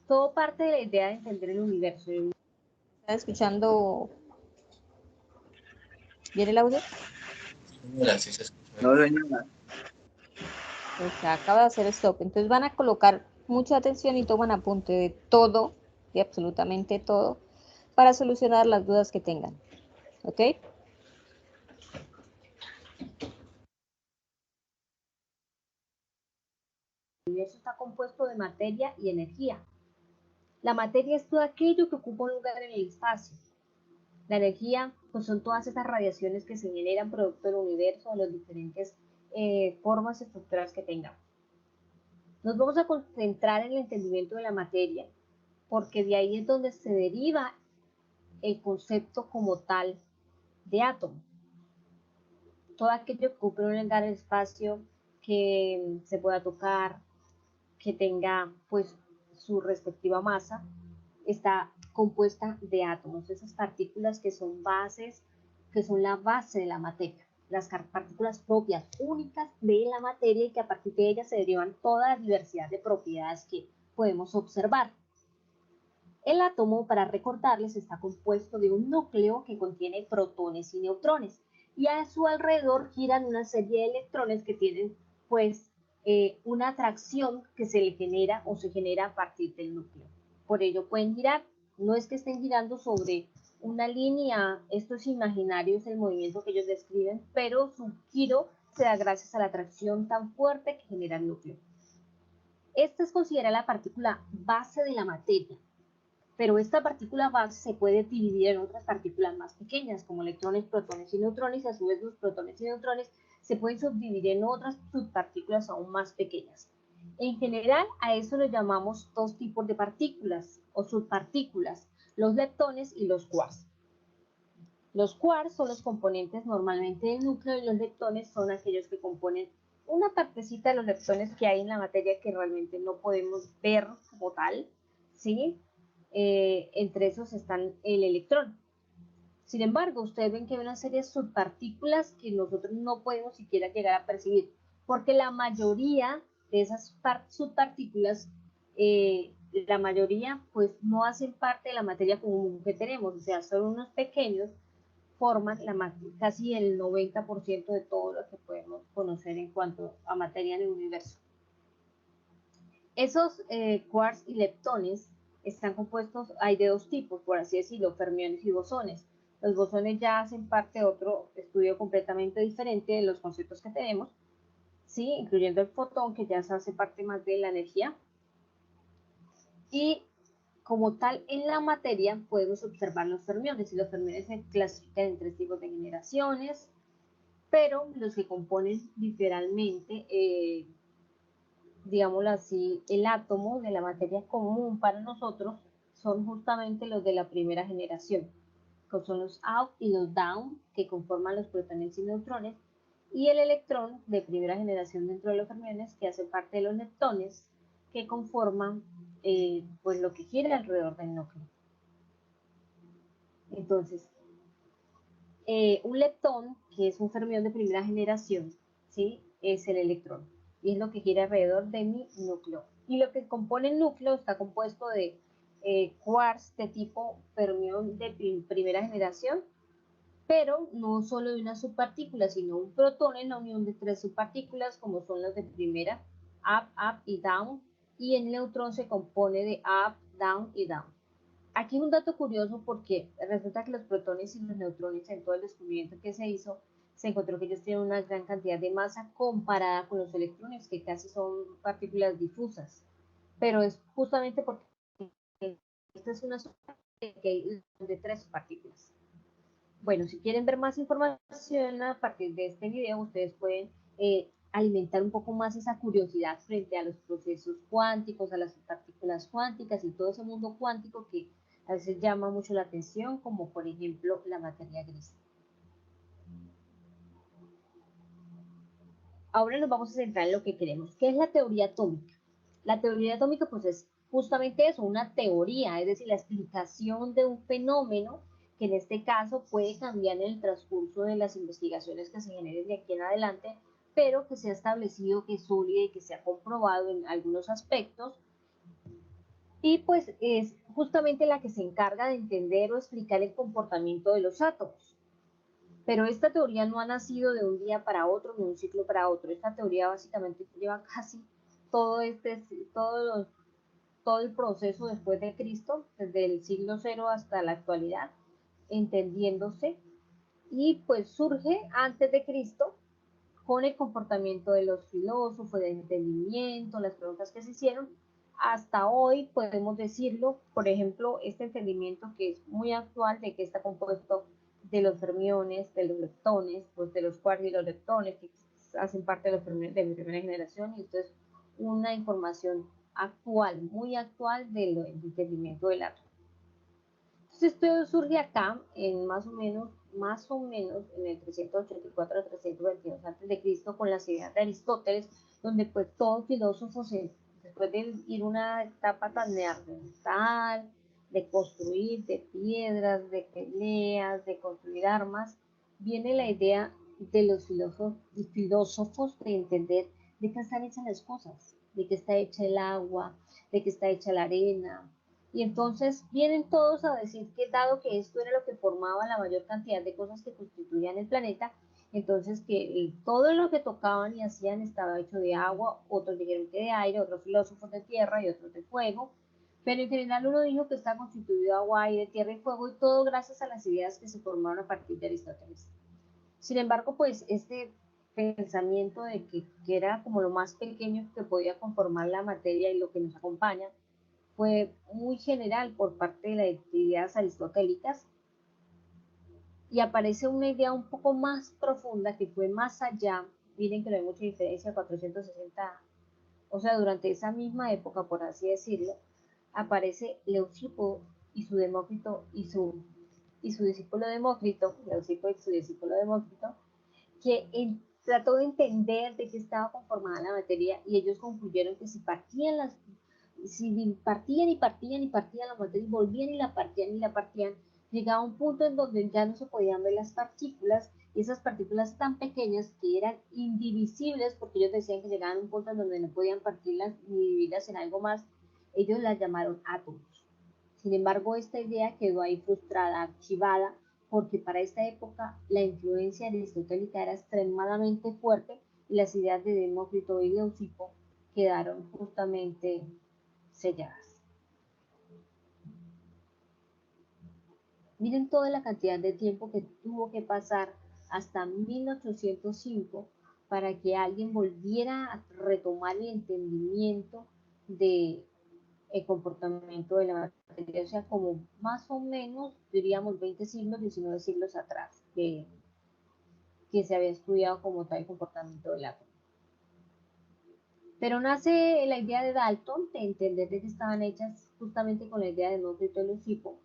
Todo parte de la idea de entender el universo. ¿Está escuchando bien el audio? Señora, sí se escucha. No, señora. O sea, acaba de hacer stop. Entonces van a colocar mucha atención y toman apunte de todo, de absolutamente todo, para solucionar las dudas que tengan. ¿Ok? El universo está compuesto de materia y energía. La materia es todo aquello que ocupa un lugar en el espacio. La energía, pues son todas esas radiaciones que se generan producto del universo, de las diferentes formas estructurales que tengamos. Nos vamos a concentrar en el entendimiento de la materia, porque de ahí es donde se deriva el concepto como tal de átomo. Todo aquello que ocupe un lugar en el espacio, que se pueda tocar, que tenga pues su respectiva masa, está compuesta de átomos, esas partículas que son bases, que son la base de la materia, las partículas propias, únicas de la materia y que a partir de ellas se derivan toda la diversidad de propiedades que podemos observar. El átomo, para recordarles, está compuesto de un núcleo que contiene protones y neutrones y a su alrededor giran una serie de electrones que tienen pues una atracción que se le genera o se genera a partir del núcleo. Por ello pueden girar, no es que estén girando sobre una línea, esto es imaginario, es el movimiento que ellos describen, pero su giro se da gracias a la atracción tan fuerte que genera el núcleo. Esta es considerada la partícula base de la materia, pero esta partícula base se puede dividir en otras partículas más pequeñas, como electrones, protones y neutrones, y a su vez los protones y neutrones se pueden subdividir en otras subpartículas aún más pequeñas. En general, a eso lo llamamos dos tipos de partículas o subpartículas, los leptones y los quarks. Los quarks son los componentes normalmente del núcleo y los leptones son aquellos que componen una partecita de los leptones que hay en la materia que realmente no podemos ver como tal, ¿sí? Entre esos están el electrón. Sin embargo, ustedes ven que hay una serie de subpartículas que nosotros no podemos siquiera llegar a percibir, porque la mayoría de esas subpartículas, la mayoría pues no hacen parte de la materia común que tenemos, o sea, son unos pequeños, forman casi el 90% de todo lo que podemos conocer en cuanto a materia en el universo. Esos quarks y leptones están compuestos, hay de dos tipos, por así decirlo, fermiones y bosones. Los bosones ya hacen parte de otro estudio completamente diferente de los conceptos que tenemos, ¿sí? Incluyendo el fotón, que ya se hace parte más de la energía. Y como tal, en la materia podemos observar los fermiones, y los fermiones se clasifican en tres tipos de generaciones, pero los que componen literalmente digámoslo así, el átomo de la materia común para nosotros son justamente los de la primera generación, que son los up y los down, que conforman los protones y neutrones, y el electrón de primera generación dentro de los fermiones, que hacen parte de los leptones, que conforman pues lo que gira alrededor del núcleo. Entonces, un leptón, que es un fermión de primera generación, ¿sí? Es el electrón y es lo que gira alrededor de mi núcleo. Y lo que compone el núcleo está compuesto de quarks de tipo fermión de primera generación, pero no solo de una subpartícula, sino un protón en la unión de tres subpartículas, como son las de primera, up y down, y el neutrón se compone de up, down y down. Aquí un dato curioso porque resulta que los protones y los neutrones, en todo el descubrimiento que se hizo, se encontró que ellos tienen una gran cantidad de masa comparada con los electrones, que casi son partículas difusas. Pero es justamente porque esta es una de tres partículas. Bueno, si quieren ver más información a partir de este video, ustedes pueden alimentar un poco más esa curiosidad frente a los procesos cuánticos, a las partículas cuánticas y todo ese mundo cuántico que a veces llama mucho la atención, como por ejemplo la materia gris. Ahora nos vamos a centrar en lo que queremos. ¿Qué es la teoría atómica? La teoría atómica pues es justamente eso, una teoría, es decir, la explicación de un fenómeno que en este caso puede cambiar en el transcurso de las investigaciones que se generen de aquí en adelante, pero que se ha establecido que es sólida y que se ha comprobado en algunos aspectos y pues es justamente la que se encarga de entender o explicar el comportamiento de los átomos. Pero esta teoría no ha nacido de un día para otro, ni un ciclo para otro. Esta teoría básicamente lleva casi todo, todo, todo el proceso después de Cristo, desde el siglo cero hasta la actualidad, entendiéndose, y pues surge antes de Cristo con el comportamiento de los filósofos, de entendimiento, las preguntas que se hicieron. Hasta hoy podemos decirlo, por ejemplo, este entendimiento que es muy actual de que está compuesto de los fermiones, de los leptones, pues de los quarks y los leptones que hacen parte de los fermiones de mi primera generación, y esto es una información actual, muy actual del entendimiento del átomo. Entonces esto surge acá en más o menos en el 384 a 322 a.C. con las ideas de Aristóteles, donde pues todo filósofo después de ir una etapa tan neandertal, de construir de piedras, de peleas, de construir armas, viene la idea de los filósofos de entender de qué están hechas las cosas, de qué está hecha el agua, de qué está hecha la arena, y entonces vienen todos a decir que dado que esto era lo que formaba la mayor cantidad de cosas que constituían el planeta, entonces que todo lo que tocaban y hacían estaba hecho de agua, otros dijeron que de aire, otros filósofos de tierra y otros de fuego, pero en general uno dijo que está constituido de agua, aire, tierra y fuego, y todo gracias a las ideas que se formaron a partir de Aristóteles. Sin embargo, pues este pensamiento de que era como lo más pequeño que podía conformar la materia y lo que nos acompaña, fue muy general por parte de las ideas aristotélicas, y aparece una idea un poco más profunda que fue más allá. Miren que no hay mucha diferencia, 460, o sea, durante esa misma época, por así decirlo, aparece Leucipo y su Demócrito y su discípulo Demócrito, Leucipo y su discípulo Demócrito, que trató de entender de qué estaba conformada la materia, y ellos concluyeron que si partían y partían y partían la materia y volvían y la partían, llegaba un punto en donde ya no se podían ver las partículas, y esas partículas tan pequeñas que eran indivisibles, porque ellos decían que llegaban a un punto en donde no podían partirlas ni dividirlas en algo más, ellos las llamaron átomos. Sin embargo, esta idea quedó ahí frustrada, archivada, porque para esta época la influencia aristotélica era extremadamente fuerte, y las ideas de Demócrito y Leucipo quedaron justamente selladas. Miren toda la cantidad de tiempo que tuvo que pasar hasta 1805 para que alguien volviera a retomar el entendimiento de el comportamiento de la materia, o sea, como más o menos, diríamos, 20 siglos, 19 siglos atrás, que se había estudiado como tal el comportamiento del átomo. Pero nace la idea de Dalton de entender de que estaban hechas justamente con la idea de Demócrito y Leucipo,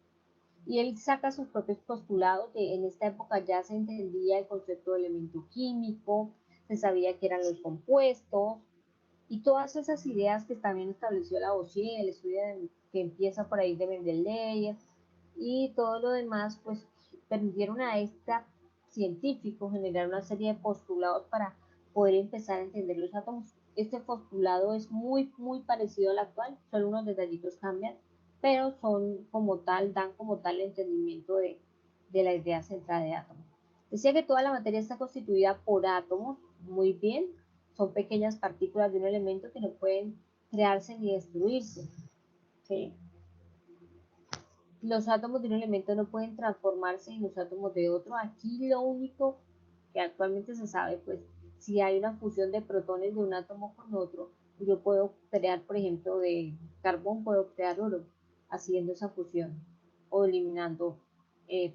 y él saca sus propios postulados. En esta época ya se entendía el concepto de elemento químico, se sabía que eran los compuestos, y todas esas ideas que también estableció Lavoisier, el estudio que empieza por ahí de Mendeleev y todo lo demás, pues permitieron a este científico generar una serie de postulados para poder empezar a entender los átomos. Este postulado es muy parecido al actual, solo unos detallitos cambian, pero son como tal, dan como tal el entendimiento de la idea central de átomos. Decía que toda la materia está constituida por átomos, muy bien, son pequeñas partículas de un elemento que no pueden crearse ni destruirse. ¿Sí? Los átomos de un elemento no pueden transformarse en los átomos de otro. Aquí lo único que actualmente se sabe, pues, si hay una fusión de protones de un átomo con otro, yo puedo crear, por ejemplo, de carbón, puedo crear oro, haciendo esa fusión o eliminando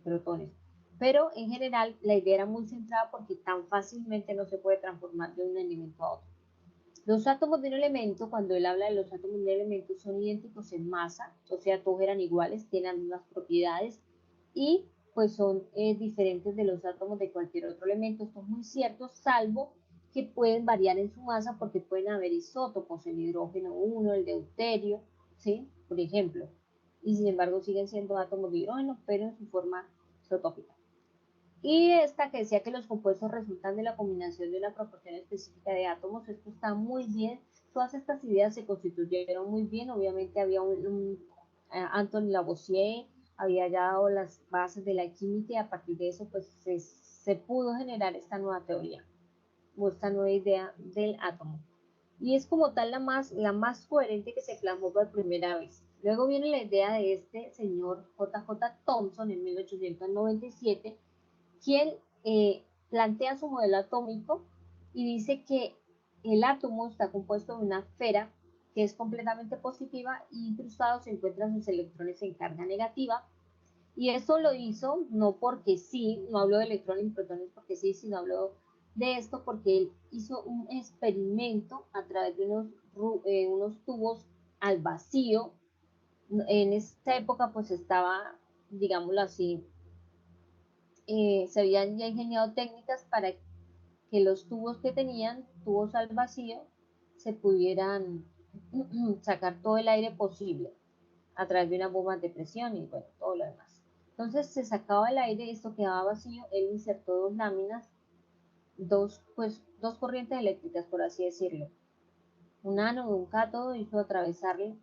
protones. Pero en general la idea era muy centrada porque tan fácilmente no se puede transformar de un elemento a otro. Los átomos de un elemento, cuando él habla de los átomos de un elemento, son idénticos en masa, o sea, todos eran iguales, tienen las mismas propiedades, y pues son diferentes de los átomos de cualquier otro elemento. Esto es muy cierto, salvo que pueden variar en su masa porque pueden haber isótopos, el hidrógeno 1, el deuterio, ¿sí? Por ejemplo, y sin embargo siguen siendo átomos de hidrógeno, pero en su forma isotópica. Y esta que decía que los compuestos resultan de la combinación de una proporción específica de átomos, esto está muy bien todas estas ideas se constituyeron muy bien. Obviamente había Antoine Lavoisier había ya dado las bases de la química y a partir de eso pues se pudo generar esta nueva teoría o esta nueva idea del átomo. Y es como tal la más coherente que se plasmó por primera vez. Luego viene la idea de este señor J.J. Thomson en 1897, quien plantea su modelo atómico y dice que el átomo está compuesto de una esfera que es completamente positiva y incrustados se encuentran sus electrones en carga negativa. Y eso lo hizo no porque sí, no habló de electrones y protones porque sí, sino habló de esto porque él hizo un experimento a través de unos tubos al vacío. En esta época pues estaba, digámoslo así, se habían ya ingeniado técnicas para que los tubos que tenían, tubos al vacío, se pudieran sacar todo el aire posible a través de unas bombas de presión y bueno, todo lo demás. Entonces se sacaba el aire, esto quedaba vacío, él insertó dos láminas, dos corrientes eléctricas, por así decirlo. Un ánodo, un cátodo, hizo atravesarle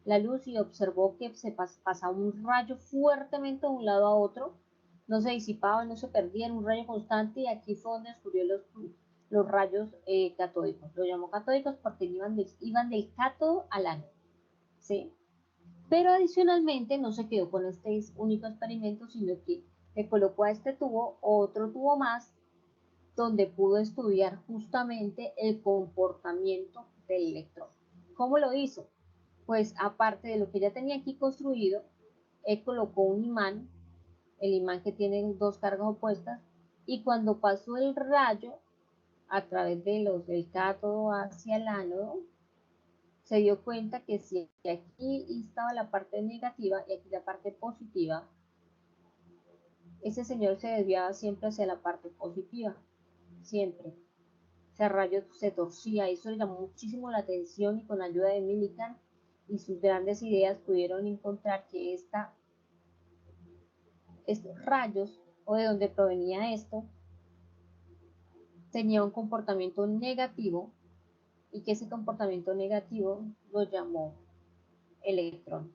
la luz y observó que se pasaba un rayo fuertemente de un lado a otro, no se disipaba, no se perdía, en un rayo constante y aquí fue donde descubrió los rayos catódicos. Lo llamó catódicos porque iban del cátodo al ánodo, ¿sí? Pero adicionalmente no se quedó con este único experimento, sino que le colocó a este tubo otro tubo más donde pudo estudiar justamente el comportamiento del electrón. ¿Cómo lo hizo? Pues aparte de lo que ya tenía aquí construido, él colocó un imán, el imán que tiene dos cargas opuestas, y cuando pasó el rayo a través del cátodo hacia el ánodo, se dio cuenta que si aquí estaba la parte negativa y aquí la parte positiva, ese señor se desviaba siempre hacia la parte positiva, siempre. Ese rayo se torcía, y eso le llamó muchísimo la atención y con la ayuda de Millikan y sus grandes ideas pudieron encontrar que estos rayos o de donde provenía esto tenía un comportamiento negativo y que ese comportamiento negativo lo llamó electrón.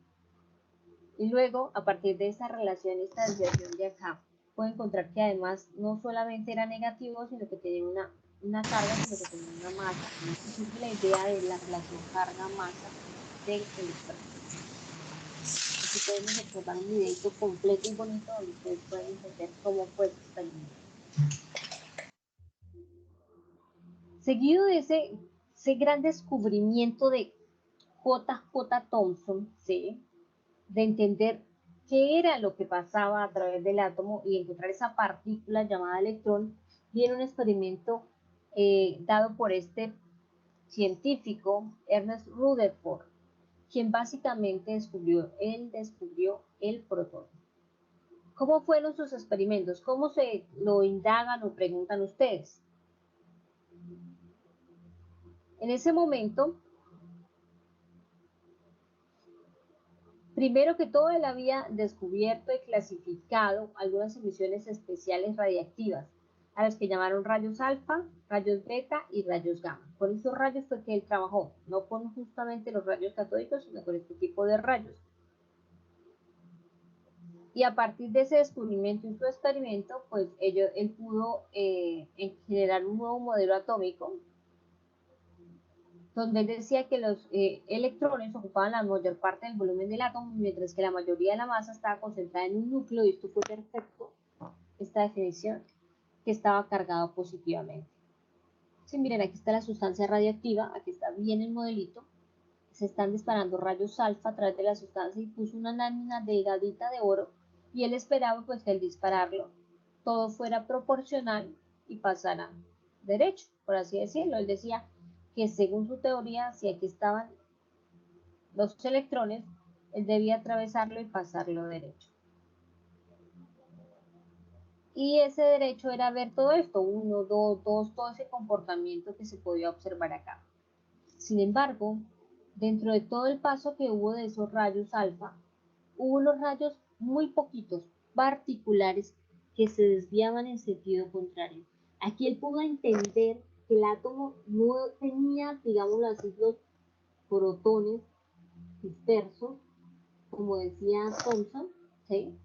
Y luego, a partir de esa relación, esta desviación de acá, puede encontrar que además no solamente era negativo, sino que tenía una carga, sino que tenía una masa. Y surge la idea de la relación carga-masa del electrón. Aquí podemos observar un videito completo y bonito donde ustedes pueden entender cómo fue ese experimento. Seguido de ese gran descubrimiento de J.J. Thomson, ¿sí?, de entender qué era lo que pasaba a través del átomo y encontrar esa partícula llamada electrón, viene un experimento dado por este científico, Ernest Rutherford, quien básicamente descubrió el protón. ¿Cómo fueron sus experimentos? ¿Cómo se lo indagan o preguntan ustedes? En ese momento, primero que todo, él había descubierto y clasificado algunas emisiones especiales radiactivas, a las que llamaron rayos alfa, rayos beta y rayos gamma. Con esos rayos fue que él trabajó, no con justamente los rayos catódicos, sino con este tipo de rayos. Y a partir de ese descubrimiento y su experimento, pues él pudo generar un nuevo modelo atómico, donde él decía que los electrones ocupaban la mayor parte del volumen del átomo, mientras que la mayoría de la masa estaba concentrada en un núcleo, y esto fue perfecto, esta definición, que estaba cargado positivamente. Sí, miren, aquí está la sustancia radioactiva, aquí está bien el modelito, se están disparando rayos alfa a través de la sustancia y puso una lámina delgadita de oro, y él esperaba pues que al dispararlo todo fuera proporcional y pasara derecho, por así decirlo. Él decía que según su teoría, si aquí estaban los electrones, él debía atravesarlo y pasarlo derecho. Y ese derecho era ver todo esto, 1, 2, 2, todo ese comportamiento que se podía observar acá. Sin embargo, dentro de todo el paso que hubo de esos rayos alfa, hubo unos rayos muy poquitos, particulares, que se desviaban en sentido contrario. Aquí él pudo entender que el átomo no tenía, digámoslo así, los protones dispersos, como decía Thomson, ¿sí?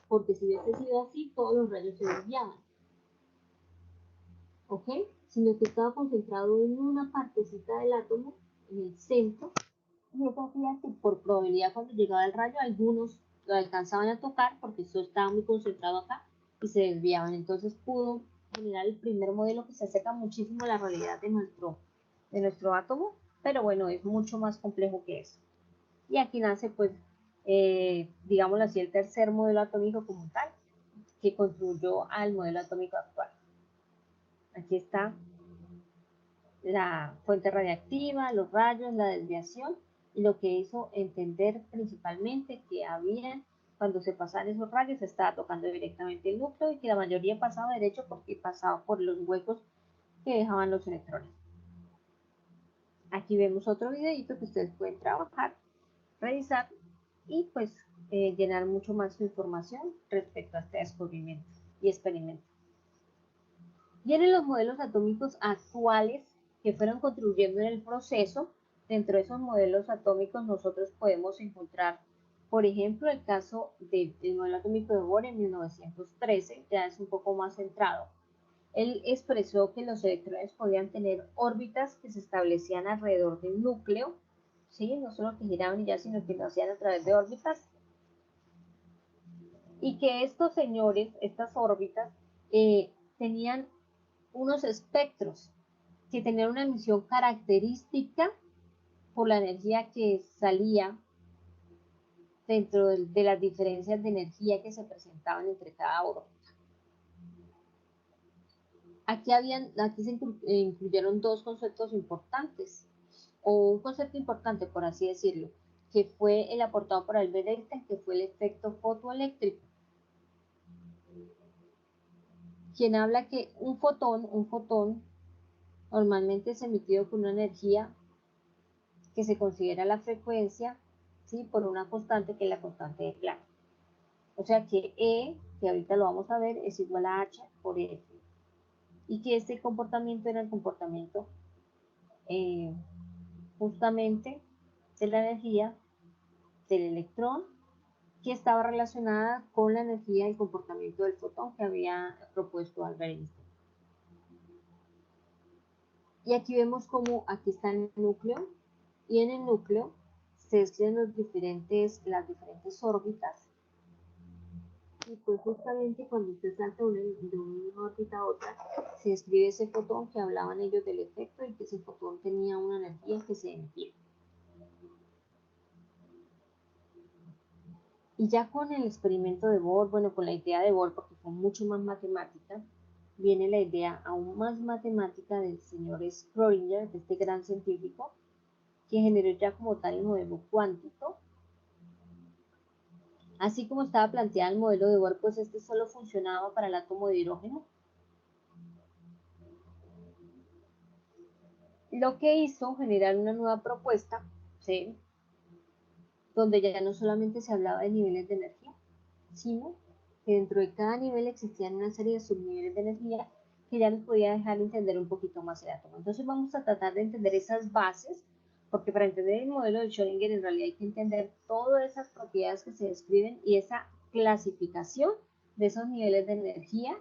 Porque si hubiese sido así, todos los rayos se desviaban, ¿ok? Sino que estaba concentrado en una partecita del átomo, en el centro, y eso hacía que por probabilidad cuando llegaba el rayo, algunos lo alcanzaban a tocar porque eso estaba muy concentrado acá y se desviaban. Entonces pudo generar el primer modelo que se acerca muchísimo a la realidad de nuestro átomo, pero bueno, es mucho más complejo que eso. Y aquí nace, pues, digámoslo así, el tercer modelo atómico como tal, que contribuyó al modelo atómico actual. Aquí está la fuente radiactiva, los rayos, la desviación, y lo que hizo entender principalmente que había, cuando se pasaban esos rayos, se estaba tocando directamente el núcleo y que la mayoría pasaba derecho porque pasaba por los huecos que dejaban los electrones. Aquí vemos otro videito que ustedes pueden trabajar, revisar y pues llenar mucho más su información respecto a este descubrimiento y experimento. Vienen los modelos atómicos actuales que fueron contribuyendo en el proceso. Dentro de esos modelos atómicos nosotros podemos encontrar, por ejemplo, el caso del modelo atómico de Bohr en 1913, ya es un poco más centrado. Él expresó que los electrones podían tener órbitas que se establecían alrededor del núcleo, ¿sí? No solo que giraban y ya, sino que lo hacían a través de órbitas, y que estos señores, estas órbitas, tenían unos espectros que tenían una emisión característica por la energía que salía dentro de las diferencias de energía que se presentaban entre cada órbita. Aquí se incluyeron dos conceptos importantes, o un concepto importante, por así decirlo, que fue el aportado por Albert Einstein, que fue el efecto fotoeléctrico, quien habla que un fotón normalmente es emitido con una energía que se considera la frecuencia, ¿sí? Por una constante que es la constante de Planck. O sea que E, que ahorita lo vamos a ver, es igual a H por F. Y que este comportamiento era el comportamiento justamente de la energía del electrón, que estaba relacionada con la energía y el comportamiento del fotón que había propuesto Albert Einstein. Y aquí vemos cómo aquí está el núcleo, y en el núcleo se describen las diferentes órbitas, y pues justamente cuando usted salta de una órbita a otra, se describe ese fotón que hablaban ellos del efecto, y que ese fotón tenía una energía que se emitía. Y ya con el experimento de Bohr, bueno, con la idea de Bohr, porque fue mucho más matemática, viene la idea aún más matemática del señor Schrödinger, de este gran científico, que generó ya como tal el modelo cuántico. Así como estaba planteado el modelo de Bohr, pues este solo funcionaba para el átomo de hidrógeno. Lo que hizo generar una nueva propuesta, ¿sí? Donde ya no solamente se hablaba de niveles de energía, sino que dentro de cada nivel existían una serie de subniveles de energía que ya nos podía dejar entender un poquito más el átomo. Entonces vamos a tratar de entender esas bases, porque para entender el modelo de Schrödinger en realidad hay que entender todas esas propiedades que se describen y esa clasificación de esos niveles de energía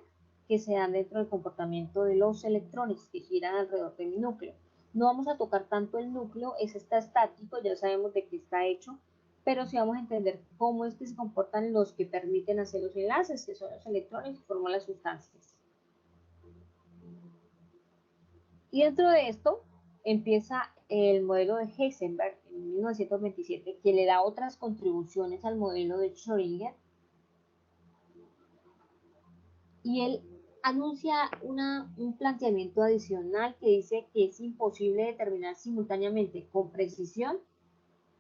que se dan dentro del comportamiento de los electrones que giran alrededor de mi núcleo. No vamos a tocar tanto el núcleo, ese está estático, ya sabemos de qué está hecho, pero sí vamos a entender cómo es que se comportan los que permiten hacer los enlaces, que son los electrones que forman las sustancias. Y dentro de esto empieza el modelo de Heisenberg en 1927, que le da otras contribuciones al modelo de Schrödinger, y él anuncia un planteamiento adicional que dice que es imposible determinar simultáneamente con precisión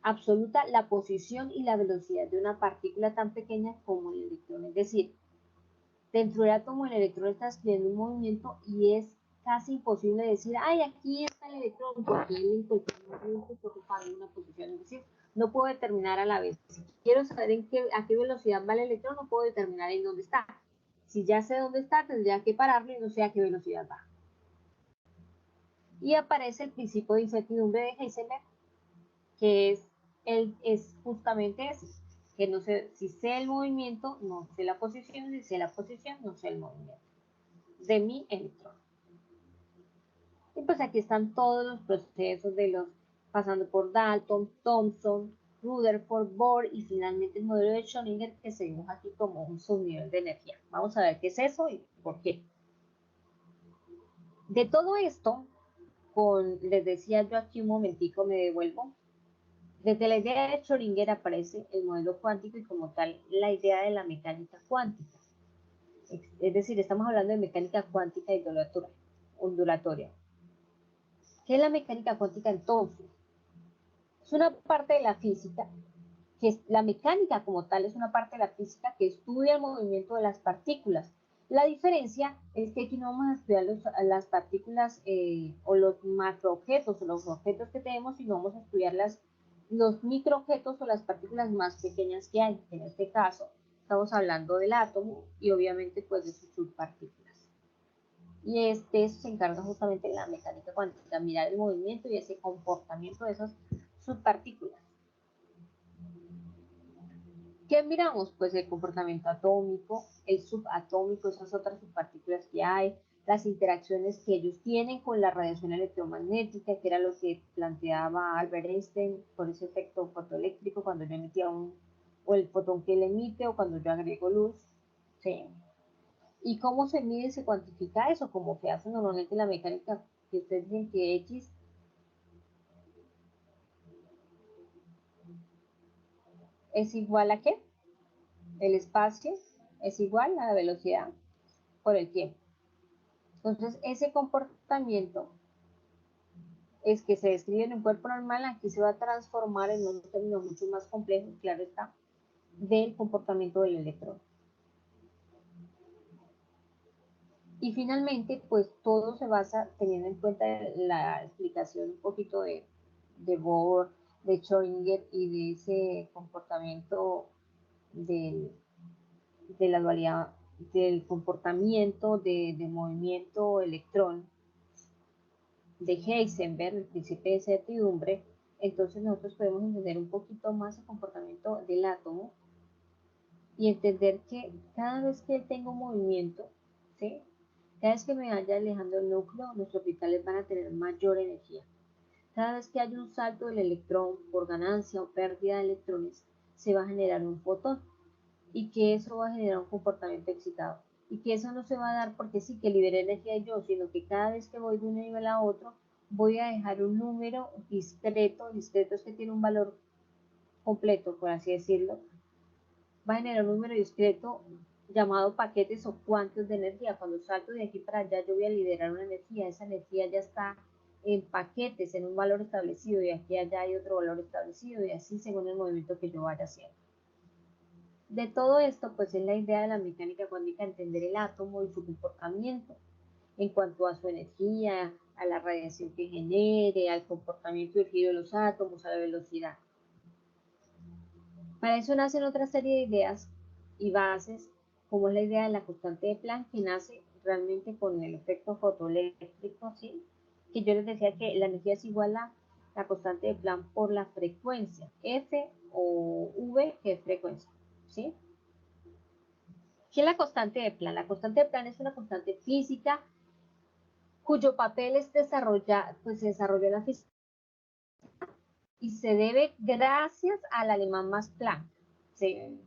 absoluta la posición y la velocidad de una partícula tan pequeña como el electrón. Es decir, dentro del átomo el electrón está escribiendo un movimiento y es casi imposible decir, ay, aquí está el electrón, porque él encontró un movimiento está ocupando una posición. Es decir, no puedo determinar a la vez. Si quiero saber a qué velocidad va el electrón, no puedo determinar en dónde está. Si ya sé dónde está, tendría que pararlo y no sé a qué velocidad va. Y aparece el principio de incertidumbre de Heisenberg, que es justamente ese, que no sé si sé el movimiento, no sé la posición, si sé la posición, no sé el movimiento de mi electrón. Y pues aquí están todos los procesos de los, pasando por Dalton, Thomson, Rutherford, Bohr y finalmente el modelo de Schrödinger que se dibuja aquí como un subnivel de energía. Vamos a ver qué es eso y por qué. De todo esto, les decía yo aquí un momentico, me devuelvo. Desde la idea de Schrödinger aparece el modelo cuántico y como tal la idea de la mecánica cuántica. Es decir, estamos hablando de mecánica cuántica ondulatoria. ¿Qué es la mecánica cuántica entonces? Es una parte de la física, que es, la mecánica como tal es una parte de la física que estudia el movimiento de las partículas. La diferencia es que aquí no vamos a estudiar las partículas o los macroobjetos o los objetos que tenemos, sino vamos a estudiar los microobjetos o las partículas más pequeñas que hay. En este caso, estamos hablando del átomo y obviamente pues de sus subpartículas. Y eso se encarga justamente de la mecánica cuántica, mirar el movimiento y ese comportamiento de esas subpartículas. ¿Qué miramos? Pues el comportamiento atómico, el subatómico, esas otras subpartículas que hay, las interacciones que ellos tienen con la radiación electromagnética, que era lo que planteaba Albert Einstein por ese efecto fotoeléctrico cuando yo emitía o el fotón que él emite o cuando yo agrego luz. ¿Sí? ¿Y cómo se mide y se cuantifica eso? Como que hace normalmente la mecánica, que ustedes dicen que X es igual a ¿qué? El espacio es igual a la velocidad por el tiempo. Entonces, ese comportamiento es que se describe en un cuerpo normal, aquí se va a transformar en un término mucho más complejo, claro está, del comportamiento del electrón. Y finalmente, pues todo se basa teniendo en cuenta la explicación un poquito de Bohr, de Schrödinger y de ese comportamiento de la dualidad, del comportamiento de movimiento electrón de Heisenberg, el principio de incertidumbre. Entonces nosotros podemos entender un poquito más el comportamiento del átomo y entender que cada vez que tengo movimiento, ¿sí? Cada vez que me vaya alejando del núcleo, los orbitales van a tener mayor energía. Cada vez que haya un salto del electrón por ganancia o pérdida de electrones, se va a generar un fotón y que eso va a generar un comportamiento excitado. Y que eso no se va a dar porque sí que libere energía yo, sino que cada vez que voy de un nivel a otro, voy a dejar un número discreto es que tiene un valor completo, por así decirlo, va a generar un número discreto llamado paquetes o cuantos de energía. Cuando salto de aquí para allá, yo voy a liberar una energía, esa energía ya está en paquetes, en un valor establecido, y aquí allá hay otro valor establecido, y así según el movimiento que yo vaya haciendo. De todo esto, pues es la idea de la mecánica cuántica, entender el átomo y su comportamiento en cuanto a su energía, a la radiación que genere, al comportamiento del giro de los átomos, a la velocidad. Para eso nacen otra serie de ideas y bases, como es la idea de la constante de Planck, que nace realmente con el efecto fotoeléctrico, ¿sí? Que yo les decía que la energía es igual a la constante de Planck por la frecuencia, F o V, que es frecuencia, ¿sí? ¿Qué es la constante de Planck? La constante de Planck es una constante física cuyo papel es pues se desarrolló en la física y se debe gracias al alemán Max Planck. ¿Sí?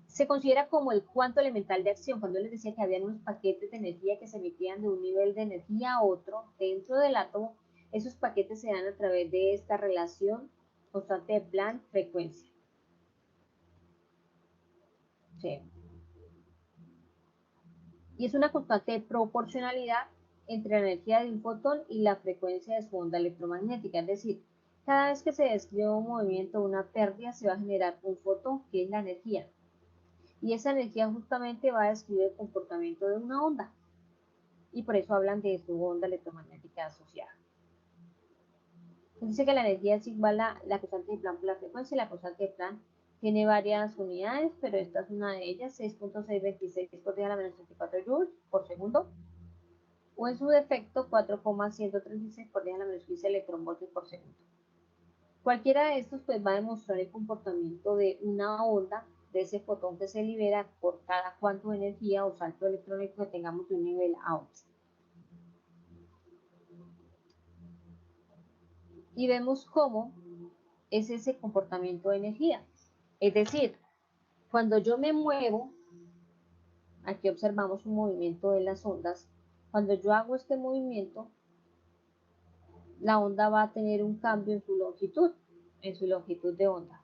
Se considera como el cuanto elemental de acción. Cuando les decía que había unos paquetes de energía que se emitían de un nivel de energía a otro dentro del átomo, esos paquetes se dan a través de esta relación constante de Planck-frecuencia. Sí. Y es una constante de proporcionalidad entre la energía de un fotón y la frecuencia de su onda electromagnética. Es decir, cada vez que se describe un movimiento o una pérdida, se va a generar un fotón, que es la energía. Y esa energía justamente va a describir el comportamiento de una onda. Y por eso hablan de su onda electromagnética asociada. Dice que la energía es igual a la constante de Planck por la frecuencia, y la constante de Planck tiene varias unidades, pero esta es una de ellas, 6.626 por 10 a la menos 34 joules por segundo. o en su defecto 4,136 por 10 a la menos 15 electronvoltios por segundo. Cualquiera de estos pues va a demostrar el comportamiento de una onda de ese fotón que se libera por cada cuanto de energía o salto electrónico que tengamos de un nivel a otro. Y vemos cómo es ese comportamiento de energía. Es decir, cuando yo me muevo, aquí observamos un movimiento de las ondas. Cuando yo hago este movimiento, la onda va a tener un cambio en su longitud de onda.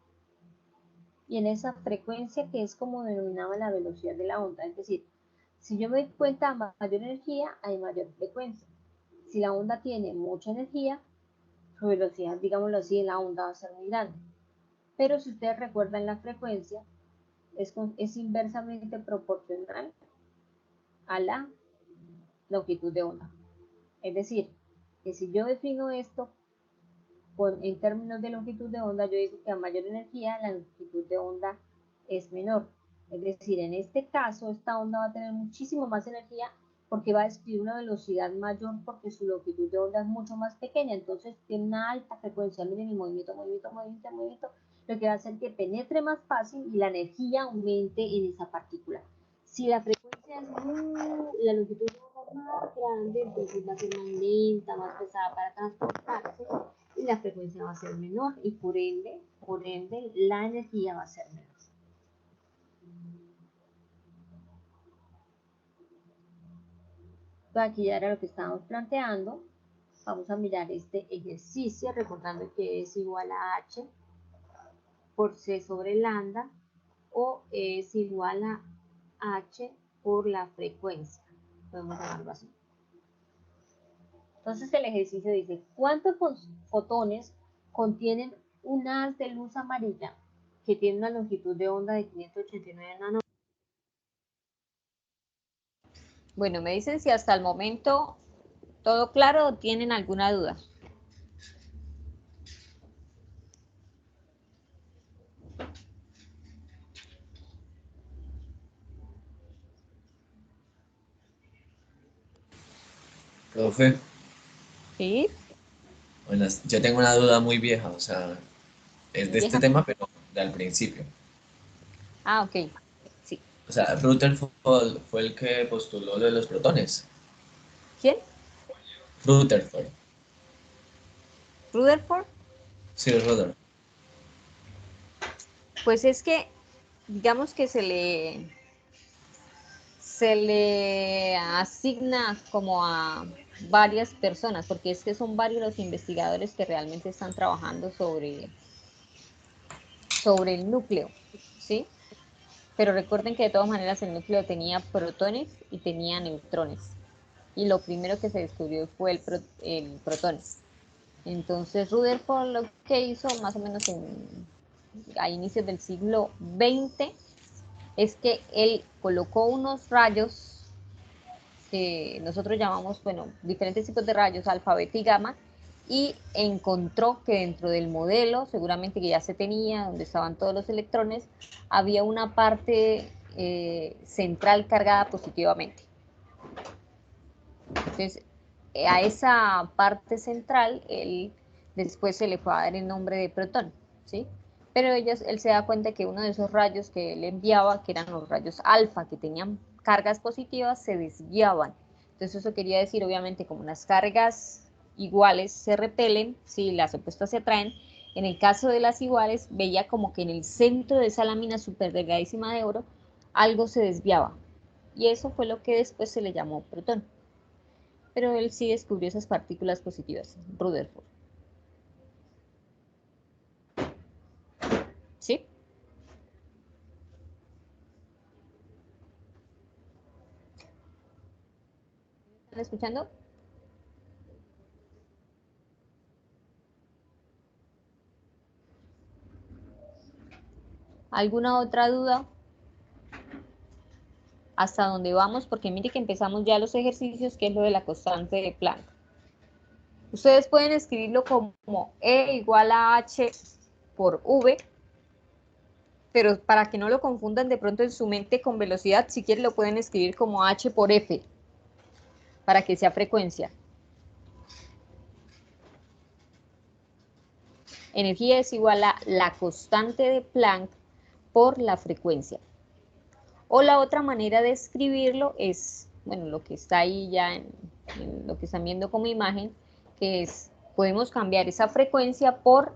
Y en esa frecuencia que es como denominaba la velocidad de la onda. Es decir, si yo me doy cuenta a mayor energía, hay mayor frecuencia. Si la onda tiene mucha energía, su velocidad, digámoslo así, en la onda va a ser muy grande. Pero si ustedes recuerdan la frecuencia, es inversamente proporcional a la longitud de onda. Es decir, que si yo defino esto en términos de longitud de onda, yo digo que a mayor energía la longitud de onda es menor. Es decir, en este caso, esta onda va a tener muchísimo más energía porque va a describir una velocidad mayor porque su longitud de onda es mucho más pequeña. Entonces, tiene una alta frecuencia. Miren el movimiento, lo que va a hacer que penetre más fácil y la energía aumente en esa partícula. Si la frecuencia es la longitud de onda más grande, entonces va a ser más lenta, más pesada para transportarse y la frecuencia va a ser menor y por ende la energía va a ser menor. Entonces aquí ya era lo que estábamos planteando. Vamos a mirar este ejercicio recordando que es igual a H por C sobre lambda o es igual a H por la frecuencia. Podemos llamarlo así. Entonces el ejercicio dice, ¿cuántos fotones contienen un haz de luz amarilla que tiene una longitud de onda de 589 nanómetros? Bueno, me dicen si hasta el momento todo claro o tienen alguna duda. Profe, ¿Sí? buenas. Yo tengo una duda muy vieja, o sea, es de este Vieja. tema, pero del principio. Ah, ok. Sí. O sea, Rutherford fue el que postuló lo de los protones. ¿Quién? Rutherford. ¿Rutherford? Sí, Rutherford. Pues es que, digamos que se le asigna como a varias personas, porque es que son varios los investigadores que realmente están trabajando sobre el núcleo, ¿sí? Pero recuerden que de todas maneras el núcleo tenía protones y tenía neutrones. Y lo primero que se descubrió fue el protón. Entonces Rutherford lo que hizo más o menos a inicios del siglo XX es que él colocó unos rayos que nosotros llamamos, bueno, diferentes tipos de rayos, alfa, beta y gamma, y encontró que dentro del modelo, seguramente que ya se tenía, donde estaban todos los electrones, había una parte central cargada positivamente. Entonces, a esa parte central, él después se le fue a dar el nombre de protón, ¿sí? Pero él se da cuenta que uno de esos rayos que él enviaba, que eran los rayos alfa, que tenían cargas positivas, se desviaban. Entonces eso quería decir, obviamente, como las cargas iguales se repelen, si las opuestas se atraen, en el caso de las iguales, veía como que en el centro de esa lámina súper delgadísima de oro, algo se desviaba. Y eso fue lo que después se le llamó protón. Pero él sí descubrió esas partículas positivas, Rutherford. ¿Sí? ¿Están escuchando? ¿Alguna otra duda? ¿Hasta dónde vamos? Porque mire que empezamos ya los ejercicios, que es lo de la constante de Planck. Ustedes pueden escribirlo como E igual a H por V, pero para que no lo confundan de pronto en su mente con velocidad, si quieren lo pueden escribir como H por F, para que sea frecuencia. Energía es igual a la constante de Planck por la frecuencia. O la otra manera de escribirlo es, bueno, lo que está ahí ya en lo que están viendo como imagen, que es, podemos cambiar esa frecuencia por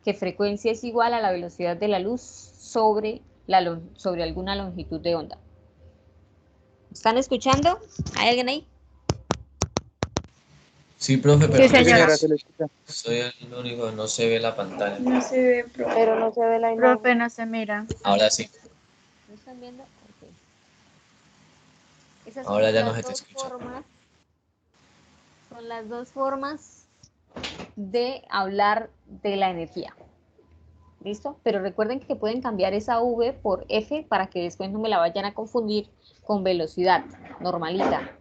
que frecuencia es igual a la velocidad de la luz sobre alguna longitud de onda. ¿Están escuchando? ¿Hay alguien ahí? Sí, profe, pero Sí, señora. Se le escucha. soy el único, no se ve la pantalla. No se ve, profe. Pero no se ve la imagen. Profe, no se mira. Ahora sí, ¿No están viendo? Ok. Esas ahora son ya no las se te dos escucha. formas. Son las dos formas de hablar de la energía. ¿Listo? Pero recuerden que pueden cambiar esa V por F para que después no me la vayan a confundir con velocidad normalita.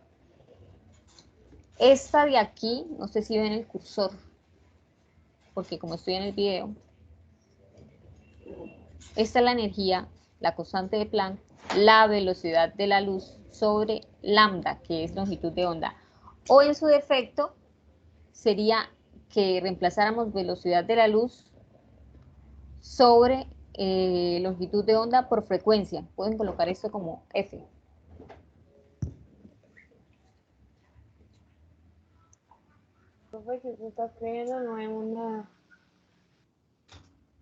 Esta de aquí, no sé si ven el cursor, porque como estoy en el video, esta es la energía, la constante de Planck, la velocidad de la luz sobre lambda, que es longitud de onda. O en su defecto, sería que reemplazáramos velocidad de la luz sobre longitud de onda por frecuencia. Pueden colocar esto como F. Profe, que se está escribiendo, no vemos nada.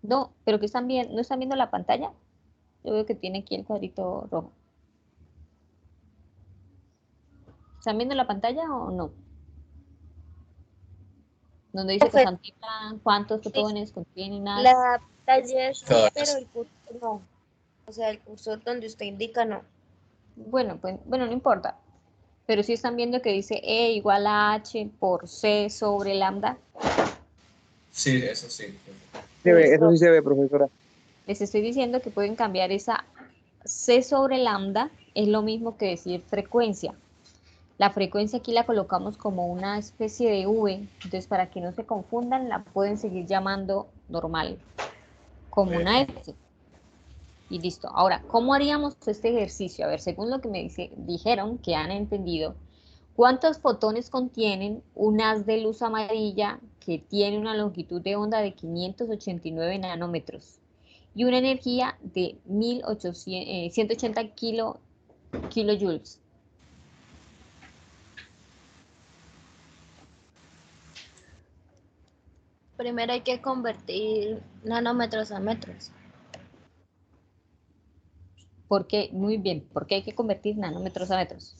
No, pero que están viendo, ¿no están viendo la pantalla? Yo veo que tiene aquí el cuadrito rojo. ¿Están viendo la pantalla o no? Donde dice Profe, constante Planck, cuántos sí, fotones contiene nada. la pantalla sí, Ahora pero sí. el cursor no. O sea, el cursor donde usted indica no. Bueno, pues, bueno, no importa. Pero sí están viendo que dice E igual a H por C sobre lambda. Sí, eso sí. Se ve, eso Listo. sí se ve, profesora. Les estoy diciendo que pueden cambiar esa C sobre lambda, es lo mismo que decir frecuencia. La frecuencia aquí la colocamos como una especie de V, entonces para que no se confundan la pueden seguir llamando normal, como una F. Y listo. Ahora, ¿cómo haríamos este ejercicio? A ver, según lo que me dijeron, que han entendido, ¿cuántos fotones contienen un haz de luz amarilla que tiene una longitud de onda de 589 nanómetros y una energía de 180 kilojoules? Primero hay que convertir nanómetros a metros. ¿Por qué? Muy bien. ¿Por qué hay que convertir nanómetros a metros?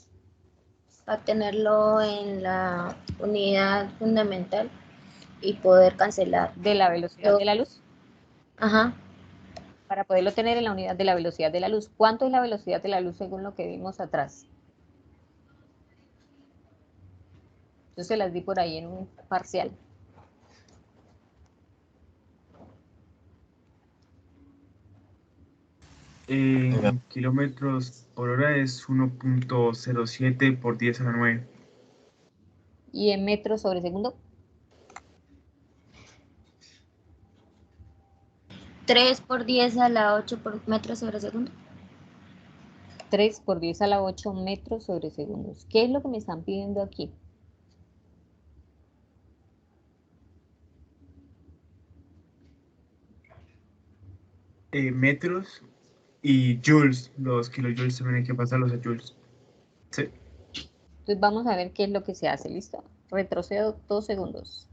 Para tenerlo en la unidad fundamental y poder cancelar. De la velocidad de la luz. Ajá. Para poderlo tener en la unidad de la velocidad de la luz. ¿Cuánto es la velocidad de la luz según lo que vimos atrás? Yo se las di por ahí en un parcial. En kilómetros por hora es 1.07 por 10 a la 9. ¿Y en metros sobre segundo? 3 por 10 a la 8 por metros sobre segundo. 3 por 10 a la 8 metros sobre segundos. ¿Qué es lo que me están pidiendo aquí? Metros y joules. Los kilojoules también hay que pasarlos a joules. Sí. Entonces vamos a ver qué es lo que se hace. ¿Listo? Retrocedo 2 segundos.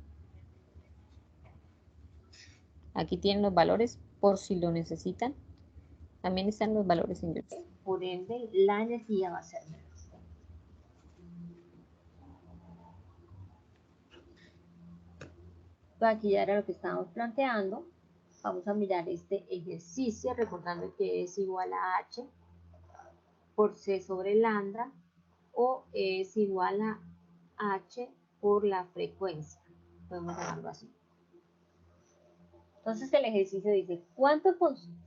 Aquí tienen los valores por si lo necesitan. También están los valores en joules. Por ende, la energía va a ser menos. Aquí ya era lo que estábamos planteando. Vamos a mirar este ejercicio, recordando que es igual a H por C sobre lambda o es igual a H por la frecuencia. Podemos llamarlo así. Entonces el ejercicio dice, ¿cuántos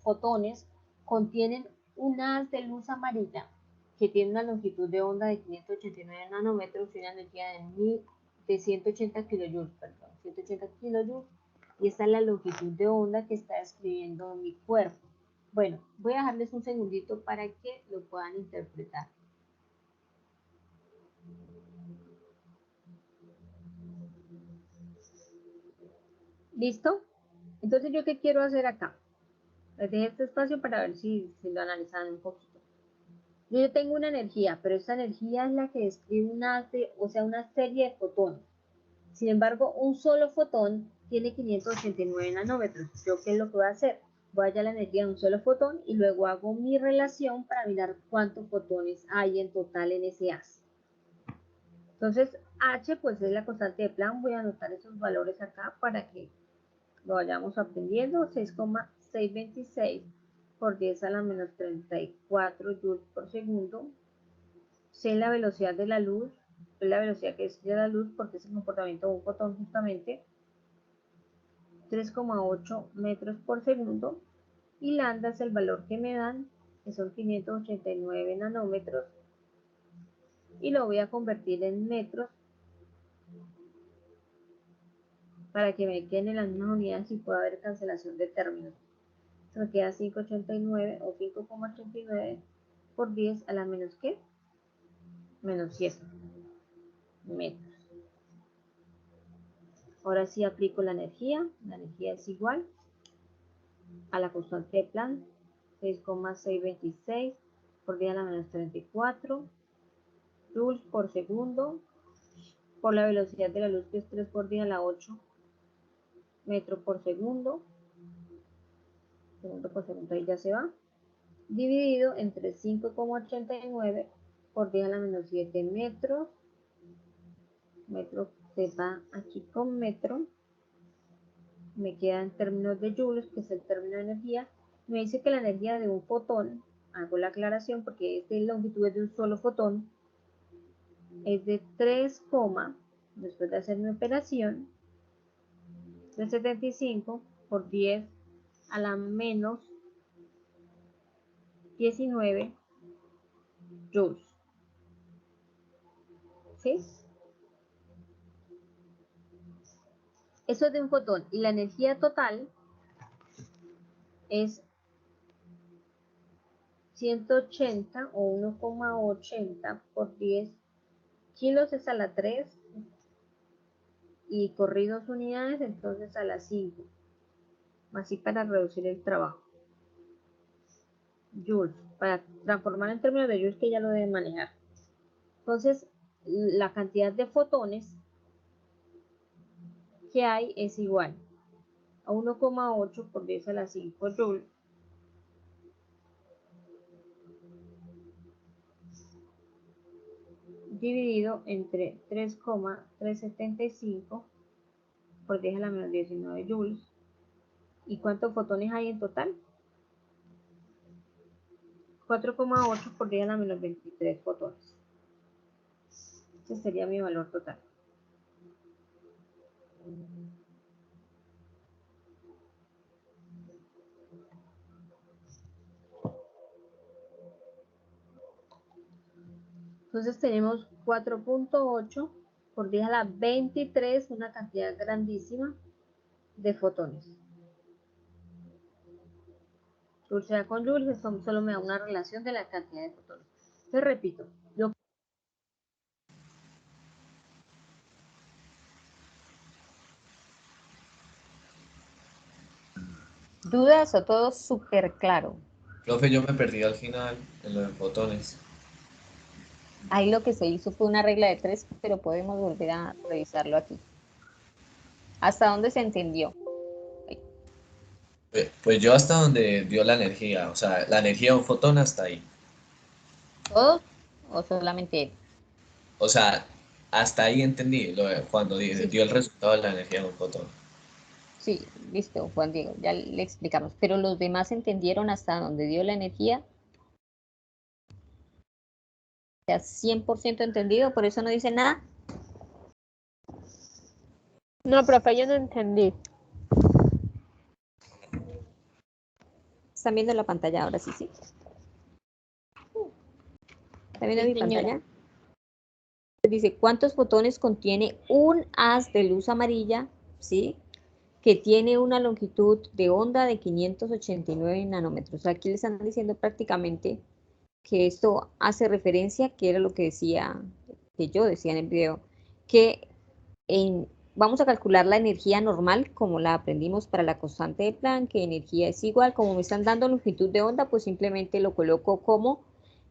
fotones contienen un haz de luz amarilla que tiene una longitud de onda de 589 nanómetros y una energía de 180 kilojoules, perdón, 180 kilojoules, y esta es la longitud de onda que está describiendo mi cuerpo? Bueno, voy a dejarles un segundito para que lo puedan interpretar. ¿Listo? Entonces, ¿yo qué quiero hacer acá? Les dejé este espacio para ver si lo analizan un poquito. Yo tengo una energía, pero esta energía es la que describe una serie de fotones. Sin embargo, un solo fotón tiene 589 nanómetros. ¿Yo qué es lo que voy a hacer? Voy a hallar la energía de un solo fotón y luego hago mi relación para mirar cuántos fotones hay en total en ese haz. Entonces, H pues es la constante de Planck. Voy a anotar esos valores acá para que lo vayamos aprendiendo. 6,626 por 10 a la menos 34 joules por segundo. Sé la velocidad de la luz, es la velocidad que describe la luz porque es el comportamiento de un fotón justamente. 3,8 metros por segundo. Y lambda es el valor que me dan, que son 589 nanómetros. Y lo voy a convertir en metros para que me queden en las mismas unidades y pueda haber cancelación de términos. Me queda 5,89 o 5,89 por 10 a la menos ¿qué? Menos 7 metros. Ahora sí aplico la energía. La energía es igual a la constante de Planck, 6,626 por 10 a la menos 34 joules por segundo, por la velocidad de la luz, que es 3 por 10 a la 8 metros por segundo por segundo, ahí ya se va, dividido entre 5,89 por 10 a la menos 7 metros, metro se va aquí con metro, me queda en términos de joules, que es el término de energía. Me dice que la energía de un fotón, hago la aclaración porque esta longitud es de un solo fotón, es de 3, después de hacer mi operación, 375 por 10 a la menos 19 joules. ¿Sí? Eso es de un fotón. Y la energía total es 180 o 1,80 por 10 kilos es a la 3 y corridos unidades, entonces a la 5. Así para reducir el trabajo. Joules, para transformar en términos de joules que ya lo deben manejar. Entonces, la cantidad de fotones que hay es igual a 1,8 por 10 a la 5 joules dividido entre 3,375 por 10 a la menos 19 joules. ¿Y cuántos fotones hay en total? 4,8 por 10 a la menos 23 fotones. Ese sería mi valor total. Entonces tenemos 4,8 por 10 a la 23, una cantidad grandísima de fotones. Joule con Joule, esto solo me da una relación de la cantidad de fotones. Te repito, ¿Dudas o todo súper claro? Profe, yo me perdí al final en lo de fotones. Ahí lo que se hizo fue una regla de 3, pero podemos volver a revisarlo aquí. ¿Hasta dónde se entendió? Pues yo hasta donde dio la energía, o sea, la energía de un fotón hasta ahí. ¿Todos o solamente él? O sea, hasta ahí entendí cuando Sí, dio el resultado de la energía de un fotón. sí, listo, Juan Diego, ya le explicamos. Pero los demás entendieron hasta dónde dio la energía. Ya 100% entendido, por eso no dice nada. No, profe, yo no entendí. ¿Están viendo la pantalla ahora? Sí, sí. ¿Están viendo Sí, mi señora. pantalla? Dice, ¿cuántos fotones contiene un haz de luz amarilla? ¿Sí? Que tiene una longitud de onda de 589 nanómetros. Aquí le están diciendo prácticamente que esto hace referencia, que era lo que decía, que yo decía en el video, que vamos a calcular la energía normal, como la aprendimos para la constante de Planck, que energía es igual, como me están dando longitud de onda, pues simplemente lo coloco como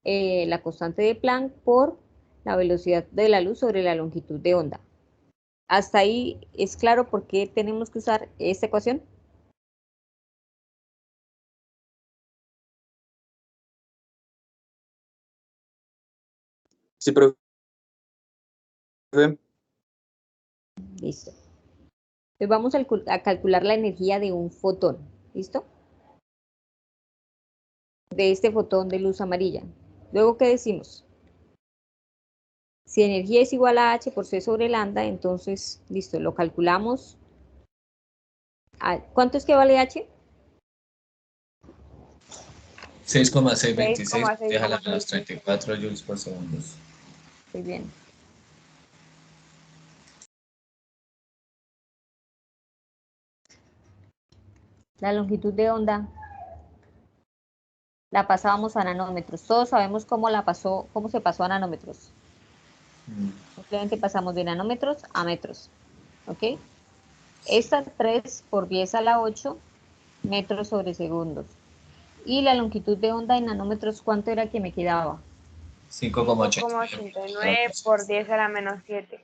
la constante de Planck por la velocidad de la luz sobre la longitud de onda. ¿Hasta ahí es claro por qué tenemos que usar esta ecuación? Sí, profe. Listo. Entonces vamos a calcular la energía de un fotón. ¿Listo? De este fotón de luz amarilla. Luego, ¿qué decimos? Si energía es igual a h por c sobre lambda, entonces, listo, lo calculamos. ¿Cuánto es que vale h? 6,626 6,626. deja la menos 34 joules por segundo. Muy bien. La longitud de onda la pasábamos a nanómetros. Todos sabemos cómo se pasó a nanómetros. Simplemente pasamos de nanómetros a metros. ¿Ok? Esta 3 por 10 a la 8 metros sobre segundos. Y la longitud de onda en nanómetros, ¿cuánto era que me quedaba? 5,89. 5,89 por 10 a la menos 7.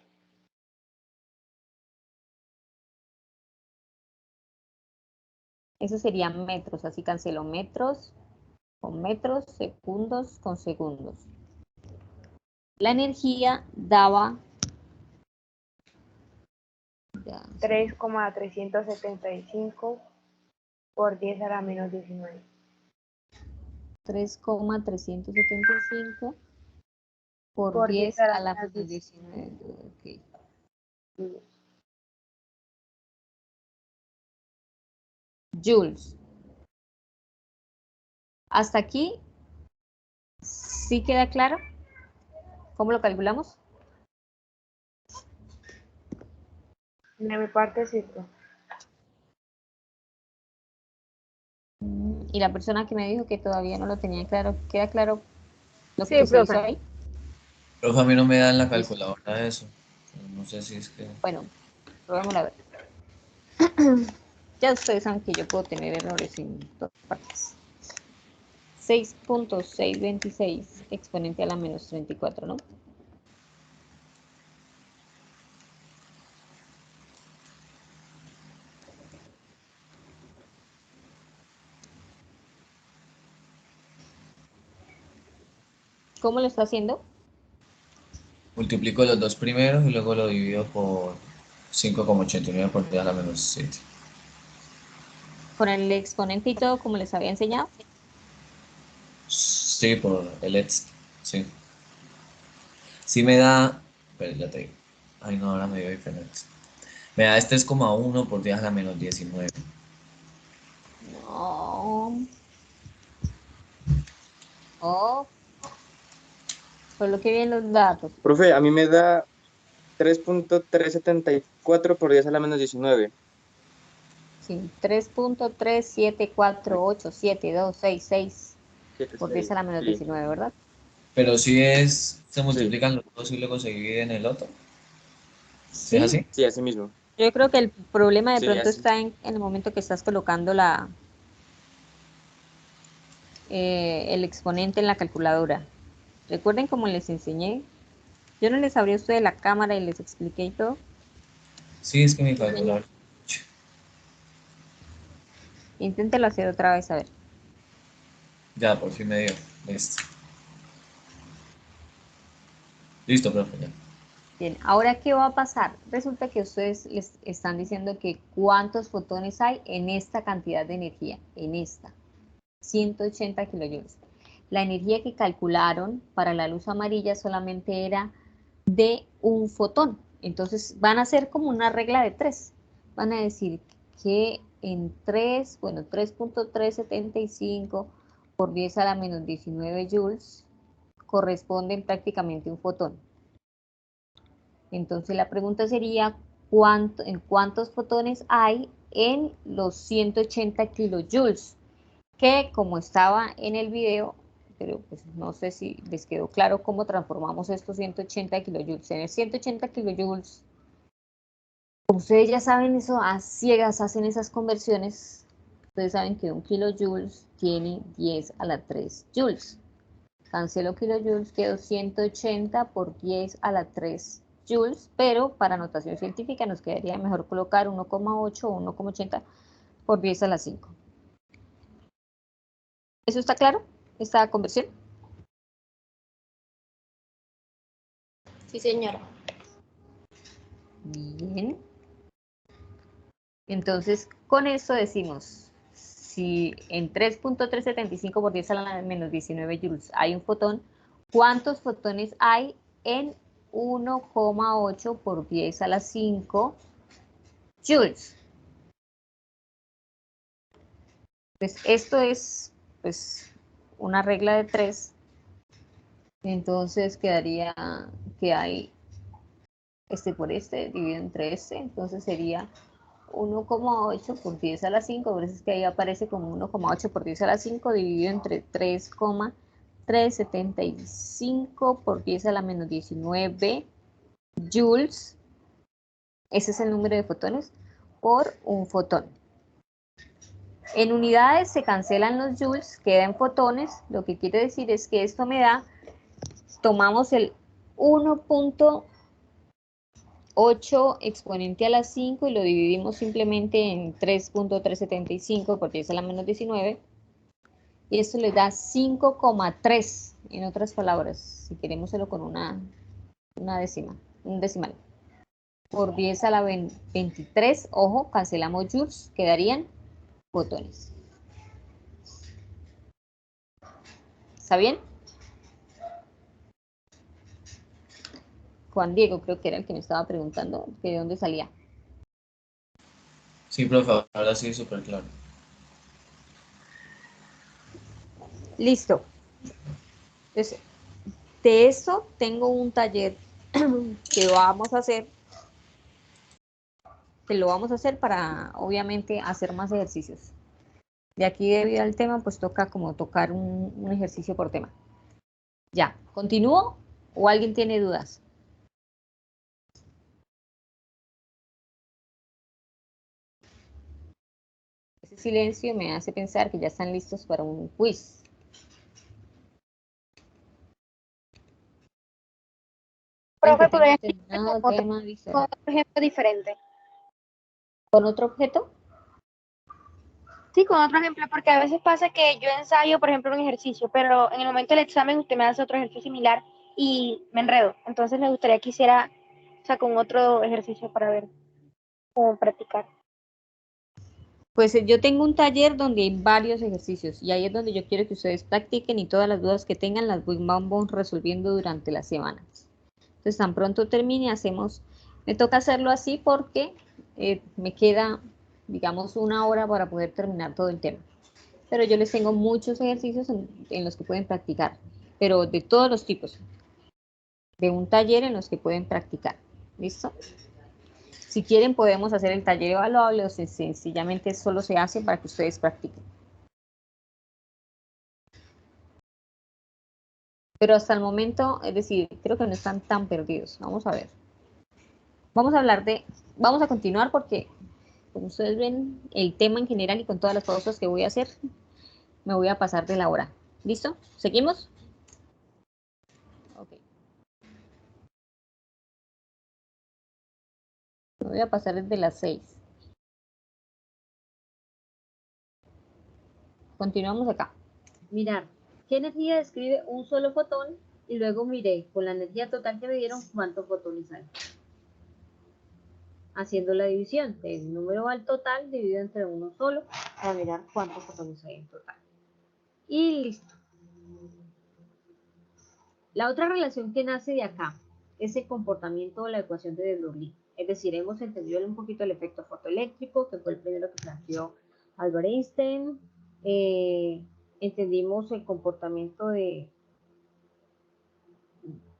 Eso serían metros, así cancelo metros, segundos con segundos. La energía daba 3,375 por 10 a la menos 19. 3,375 por 10 a a la la menos menos 19. 19. Okay. Joules. Hasta aquí, ¿sí queda claro? ¿Cómo lo calculamos? De mi parte, sí. Y la persona que me dijo que todavía no lo tenía claro, ¿queda claro lo Sí, que se hizo profe. ahí? Profe, a mí no me da en la Listo. calculadora eso. No sé si es que... Bueno, probémoslo a ver. Ya ustedes saben que yo puedo tener errores en todas partes. 6.626 exponente a la menos 34, ¿no? ¿Cómo lo está haciendo? Multiplico los dos primeros y luego lo divido por 5,89 por 10 a la menos 7. Con el exponente y todo, como les había enseñado. Sí, por el ETS. Sí. Sí me da... Pero ya te digo. Ay, no, ahora me dio diferente. Me da 3,1 por 10 a la menos 19. No. Oh, coloque bien los datos. Profe, a mí me da 3,374 por 10 a la menos 19. Sí, 3.3748726 por 10 a la menos Sí, 19, ¿verdad? Pero si es... Se sí, multiplican los dos y luego se divide en el otro. ¿Sí es Sí, así? sí, así mismo. yo creo que el problema de Sí, pronto así. está en el momento que estás colocando el exponente en la calculadora. Recuerden como les enseñé, yo no les abrí a ustedes la cámara y les expliqué y todo. Sí, es que mi calculadora... Inténtelo hacer otra vez, a ver. Ya, por fin me dio. Listo. Listo, profe, ya. Bien, ahora, ¿qué va a pasar? Resulta que ustedes les están diciendo que cuántos fotones hay en esta cantidad de energía, en esta, 180 kilojoules. La energía que calcularon para la luz amarilla solamente era de un fotón. Entonces van a hacer como una regla de 3. Van a decir que en 3, bueno, 3.375 por 10 a la menos 19 joules corresponden prácticamente un fotón. Entonces la pregunta sería, ¿en cuántos fotones hay en los 180 kilojoules? Que como estaba en el video, pero pues no sé si les quedó claro cómo transformamos estos 180 kilojoules. En el 180 kilojoules Como ustedes ya saben eso, a ciegas hacen esas conversiones. Ustedes saben que 1 kilojoules tiene 10 a la 3 joules. Cancelo kilojoules, quedó 180 por 10 a la 3 joules, pero para notación científica nos quedaría mejor colocar 1,8 o 1,80 por 10 a la 5. ¿Eso está claro? ¿Esta conversión? Sí, señora. Bien. Entonces, con esto decimos, si en 3.375 por 10 a la menos 19 joules hay un fotón, ¿cuántos fotones hay en 1,8 por 10 a la 5 joules? Pues esto es pues una regla de 3. Entonces quedaría que hay este por este dividido entre este, entonces sería 1,8 por 10 a la 5, por eso es que ahí aparece como 1,8 por 10 a la 5 dividido entre 3,375 por 10 a la menos 19 joules, ese es el número de fotones, por un fotón. En unidades se cancelan los joules, quedan fotones, lo que quiere decir es que esto me da, tomamos el 1.8 exponente a la 5 y lo dividimos simplemente en 3.375 por 10 a la menos 19, y esto le da 5,3, en otras palabras, si queremos hacerlo con una décima, un decimal, por 10 a la 23, ojo, cancelamos joules, quedarían fotones. ¿Está bien? Juan Diego creo que era el que me estaba preguntando que de dónde salía. Sí, profe, ahora sí, súper claro. Listo. Entonces, de esto tengo un taller que vamos a hacer, que lo vamos a hacer para, obviamente, hacer más ejercicios. De aquí, debido al tema, pues toca como tocar un ejercicio por tema. Ya, ¿continúo o alguien tiene dudas? Ese silencio me hace pensar que ya están listos para un quiz. Profe, ¿podría Terminado el tema, listo. con otro ejemplo diferente? ¿Con otro objeto? Sí, con otro ejemplo, porque a veces pasa que yo ensayo, por ejemplo, un ejercicio, pero en el momento del examen usted me hace otro ejercicio similar y me enredo. Entonces me gustaría que hiciera, o sea, con otro ejercicio para ver cómo practicar. Pues yo tengo un taller donde hay varios ejercicios y ahí es donde yo quiero que ustedes practiquen y todas las dudas que tengan las vamos resolviendo durante la semana. Entonces, tan pronto termine, me toca hacerlo así porque me queda, digamos, 1 hora para poder terminar todo el tema. Pero yo les tengo muchos ejercicios en los que pueden practicar, pero de todos los tipos, de un taller en los que pueden practicar. ¿Listo? Si quieren podemos hacer el taller evaluable o sencillamente solo se hace para que ustedes practiquen. Pero hasta el momento, es decir, creo que no están tan perdidos. Vamos a ver. Vamos a continuar porque, como ustedes ven, el tema en general y con todas las pausas que voy a hacer, me voy a pasar de la hora. ¿Listo? ¿Seguimos? Ok. Me voy a pasar desde las 6. Continuamos acá. Mirar, ¿qué energía describe un solo fotón? Y luego miré con la energía total que me dieron cuántos fotones hay. Haciendo la división del número al total dividido entre uno solo para mirar cuántos fotones hay en total. Y listo. La otra relación que nace de acá es el comportamiento de la ecuación de De Broglie. Es decir, hemos entendido un poquito el efecto fotoeléctrico, que fue el primero que planteó Albert Einstein. Entendimos el comportamiento de,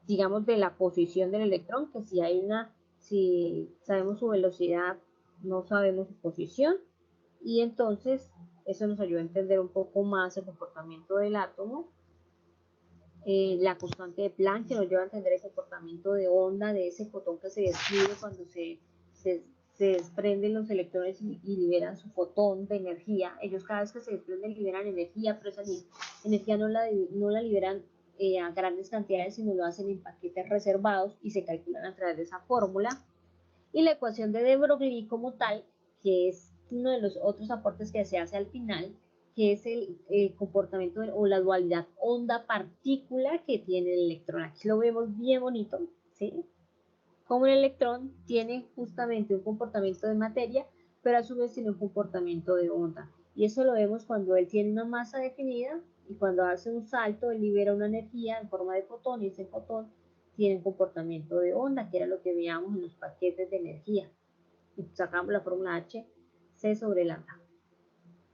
digamos, de la posición del electrón, que si sabemos su velocidad, no sabemos su posición, y entonces eso nos ayuda a entender un poco más el comportamiento del átomo. La constante de Planck, que nos lleva a entender el comportamiento de onda de ese fotón que se describe cuando se se desprenden los electrones y liberan su fotón de energía. Ellos cada vez que se desprenden liberan energía, pero esa energía no la liberan a grandes cantidades, sino lo hacen en paquetes reservados y se calculan a través de esa fórmula. Y la ecuación de de Broglie como tal, que es uno de los otros aportes que se hace al final, que es el comportamiento o la dualidad onda-partícula que tiene el electrón. Aquí lo vemos bien bonito, ¿sí? Como el electrón tiene justamente un comportamiento de materia, pero a su vez tiene un comportamiento de onda. Y eso lo vemos cuando él tiene una masa definida y cuando hace un salto, él libera una energía en forma de fotón y ese fotón tiene un comportamiento de onda, que era lo que veíamos en los paquetes de energía. Y sacamos la fórmula H, C sobre lambda.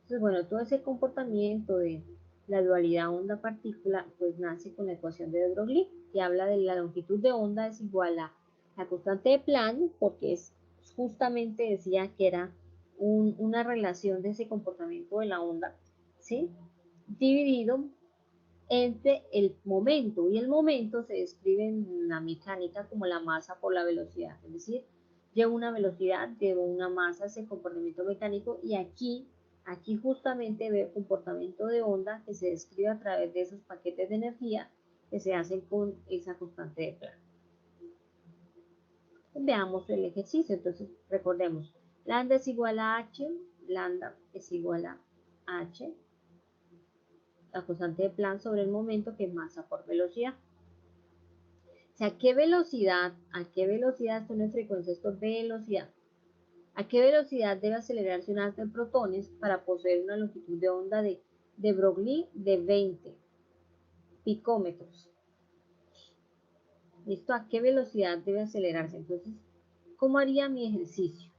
Entonces, bueno, todo ese comportamiento de la dualidad onda-partícula, pues nace con la ecuación de de Broglie, que habla de la longitud de onda es igual a la constante de Planck, porque es justamente decía que era una relación de ese comportamiento de la onda, ¿sí? Dividido entre el momento, y el momento se describe en la mecánica como la masa por la velocidad, es decir, llevo una velocidad, llevo una masa, ese comportamiento mecánico, y aquí justamente veo el comportamiento de onda que se describe a través de esos paquetes de energía que se hacen con esa constante de Planck. Veamos el ejercicio, entonces recordemos, lambda es igual a h, lambda es igual a h, la constante de Planck sobre el momento, que es masa por velocidad. O sea, ¿a qué velocidad, esto no es frecuencia, esto es velocidad? ¿A qué velocidad debe acelerarse un haz de protones para poseer una longitud de onda de Broglie de 20 picómetros? ¿Listo? ¿A qué velocidad debe acelerarse? Entonces, ¿cómo haría mi ejercicio?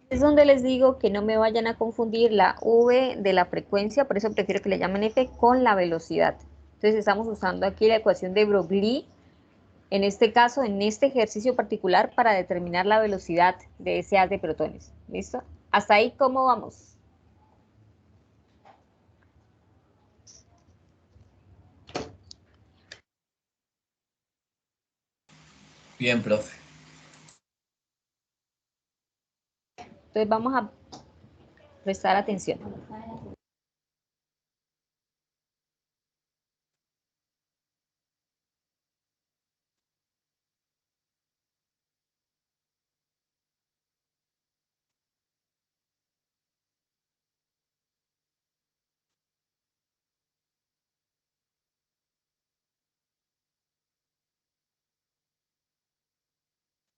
Es donde les digo que no me vayan a confundir la v de la frecuencia, por eso prefiero que le llamen f con la velocidad. Entonces estamos usando aquí la ecuación de Broglie, en este caso, en este ejercicio particular, para determinar la velocidad de ese haz de protones. ¿Listo? Hasta ahí, ¿cómo vamos? Bien, profe. Entonces vamos a prestar atención.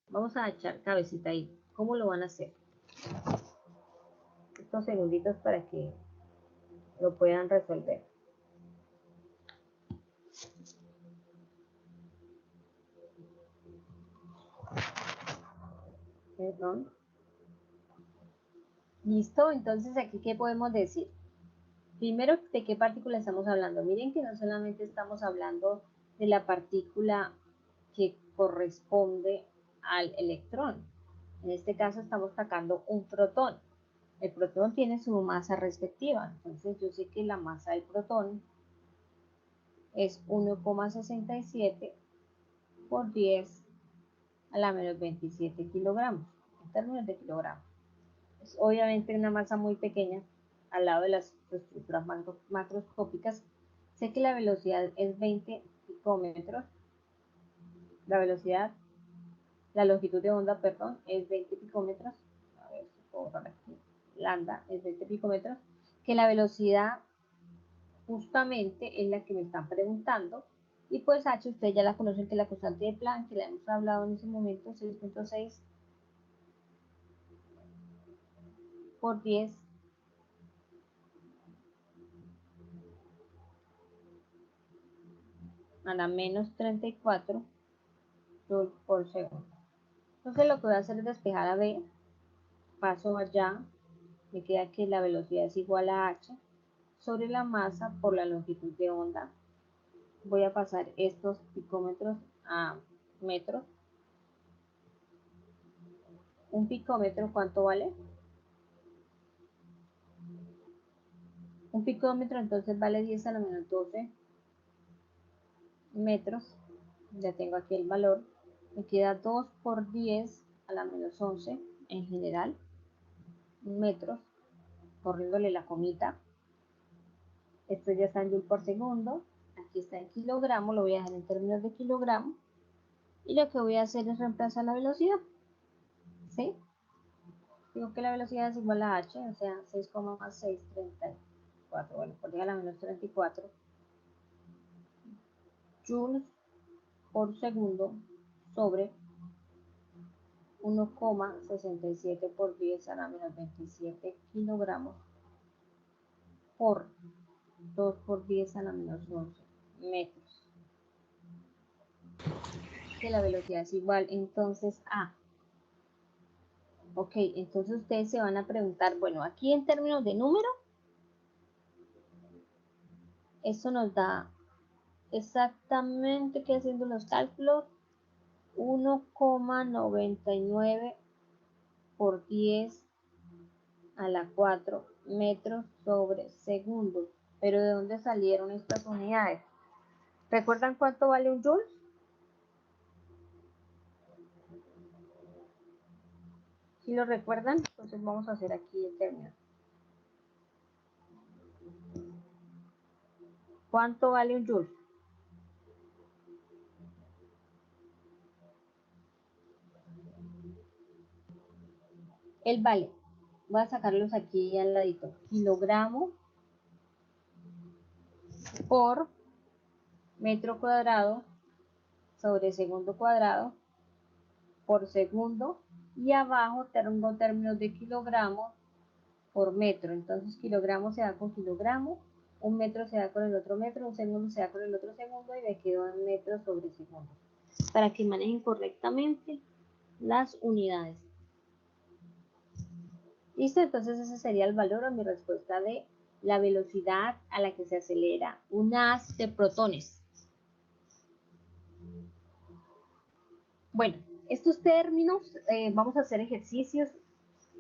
Vamos a echar cabecita ahí. ¿Cómo lo van a hacer? Estos segunditos para que lo puedan resolver. Perdón. ¿Listo? Entonces, aquí, ¿qué podemos decir? Primero, ¿de qué partícula estamos hablando? Miren que no solamente estamos hablando de la partícula que corresponde al electrón. En este caso estamos sacando un protón. El protón tiene su masa respectiva. Entonces, yo sé que la masa del protón es 1,67 por 10 a la menos 27 kilogramos, en términos de kilogramos. Es obviamente una masa muy pequeña al lado de las estructuras macroscópicas. Sé que la velocidad es 20 picómetros. La longitud de onda, perdón, es 20 picómetros. A ver si puedo borrar aquí. Lambda es 20 picómetros. Que la velocidad justamente es la que me están preguntando. Y pues H, ustedes ya la conocen, que la constante de Planck, que la hemos hablado en ese momento, 6.6 por 10 a la menos 34 joules por segundo. Entonces lo que voy a hacer es despejar a B, paso allá, me queda que la velocidad es igual a H sobre la masa por la longitud de onda. Voy a pasar estos picómetros a metros. un picómetro, ¿cuánto vale? Un picómetro entonces vale 10 a la menos 12 metros. Ya tengo aquí el valor. Me queda 2 por 10 a la menos 11 en general metros, corriéndole la comita. Esto ya está en joule por segundo. Aquí está en kilogramos, lo voy a dejar en términos de kilogramos. Y lo que voy a hacer es reemplazar la velocidad. ¿Sí? Digo que la velocidad es igual a h, o sea, 6,634. Bueno, por 10 a la menos 34 joules por segundo sobre 1,67 por 10 a la menos 27 kilogramos por 2 por 10 a la menos 11 metros. Que la velocidad es igual entonces a. Ok, entonces ustedes se van a preguntar, bueno, aquí en términos de número, eso nos da exactamente, que haciendo los cálculos, 1,99 por 10 a la 4 metros sobre segundo. Pero ¿de dónde salieron estas unidades? ¿Recuerdan cuánto vale un joule? Si lo recuerdan, entonces vamos a hacer aquí el término. ¿Cuánto vale un joule? El vale. Voy a sacarlos aquí al ladito. Kilogramo por metro cuadrado sobre segundo cuadrado por segundo, y abajo tengo términos de kilogramos por metro. Entonces kilogramo se da con kilogramo, un metro se da con el otro metro, un segundo se da con el otro segundo, y me quedo en metros sobre segundo, para que manejen correctamente las unidades. ¿Listo? Entonces ese sería el valor o mi respuesta de la velocidad a la que se acelera un haz de protones. Bueno, estos términos, vamos a hacer ejercicios,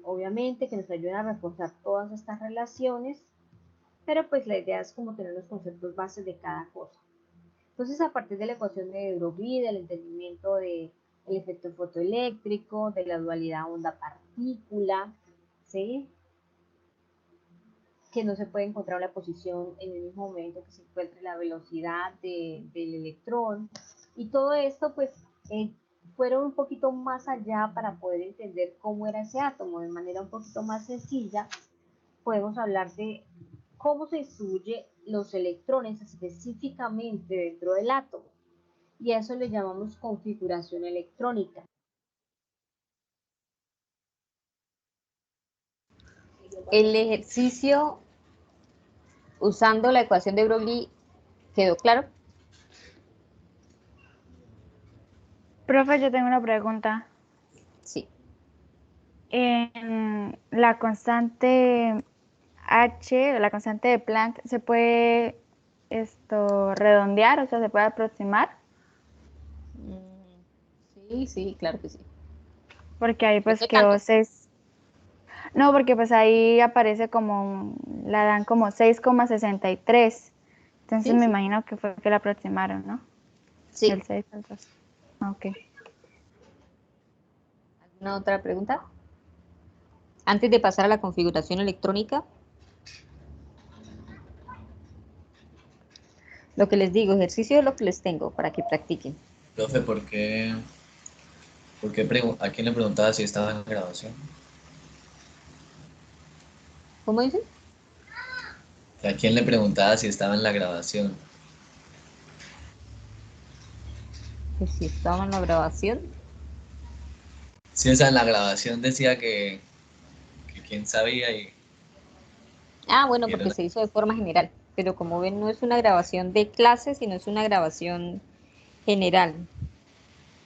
obviamente, que nos ayuden a reforzar todas estas relaciones, pero pues la idea es como tener los conceptos bases de cada cosa. Entonces, a partir de la ecuación de Broglie, del entendimiento del efecto fotoeléctrico, de la dualidad onda-partícula, ¿sí? Que no se puede encontrar una posición en el mismo momento que se encuentre la velocidad del electrón, y todo esto pues fueron un poquito más allá para poder entender cómo era ese átomo de manera un poquito más sencilla. Podemos hablar de cómo se distribuyen los electrones específicamente dentro del átomo, y a eso le llamamos configuración electrónica. El ejercicio usando la ecuación de Broglie quedó claro. Profe, yo tengo una pregunta. Sí. En la constante H, la constante de Planck, ¿se puede redondear? O sea, ¿se puede aproximar? Sí, claro que sí. Porque ahí Pero pues no quedó tanto. 6. No, porque pues ahí aparece como, la dan como 6,63. Entonces Sí, me sí. imagino que fue que la aproximaron, ¿no? Sí. Del 6 al 2. Ok. ¿Alguna otra pregunta? Antes de pasar a la configuración electrónica, lo que les digo, ejercicio es lo que les tengo para que practiquen. Profe, ¿a quién le preguntaba si estaba en grabación? ¿Cómo dicen? ¿A quién le preguntaba si estaba en la grabación? Que si estaba en la grabación. Sí, o sea, en la grabación decía que quién sabía Bueno, y era porque se hizo de forma general. Pero como ven, no es una grabación de clase, sino es una grabación general.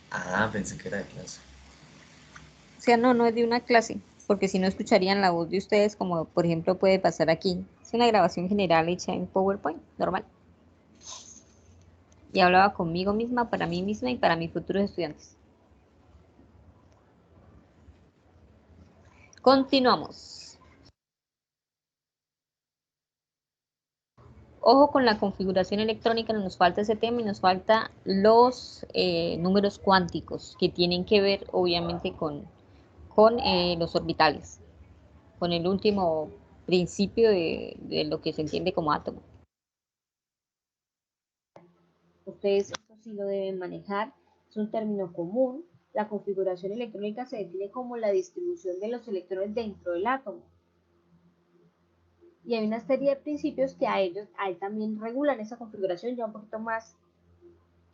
Ah, pensé que era de clase. O sea, no es de una clase, porque si no escucharían la voz de ustedes, como por ejemplo puede pasar aquí. Es una grabación general hecha en PowerPoint, normal. Y hablaba conmigo misma, para mí misma y para mis futuros estudiantes. Continuamos. Ojo con la configuración electrónica, no nos falta ese tema y nos falta los números cuánticos que tienen que ver obviamente con los orbitales, con el último principio de lo que se entiende como átomo. Ustedes esto sí lo deben manejar, es un término común. La configuración electrónica se define como la distribución de los electrones dentro del átomo. Y hay una serie de principios que a él también regulan esa configuración ya un poquito más,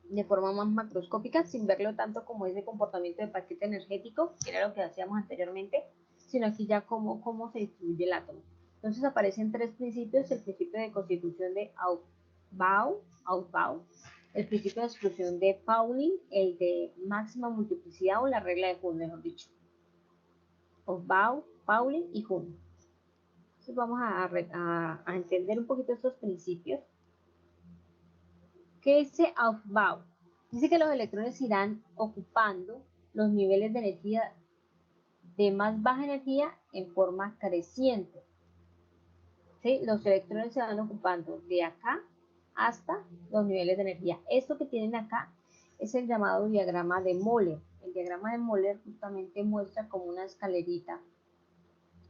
de forma más macroscópica, sin verlo tanto como ese comportamiento de paquete energético, que era lo que hacíamos anteriormente, sino aquí ya cómo se distribuye el átomo. Entonces aparecen tres principios: el principio de constitución de Aufbau, el principio de exclusión de Pauling, el de máxima multiplicidad o la regla de Hund, mejor dicho. Aufbau, Pauling y Hund. Entonces vamos a entender un poquito estos principios. ¿Qué dice Aufbau? Dice que los electrones irán ocupando los niveles de energía de más baja energía en forma creciente. ¿Sí? Los electrones se van ocupando de acá hasta los niveles de energía. Esto que tienen acá es el llamado diagrama de Moller. El diagrama de Moller justamente muestra como una escalerita,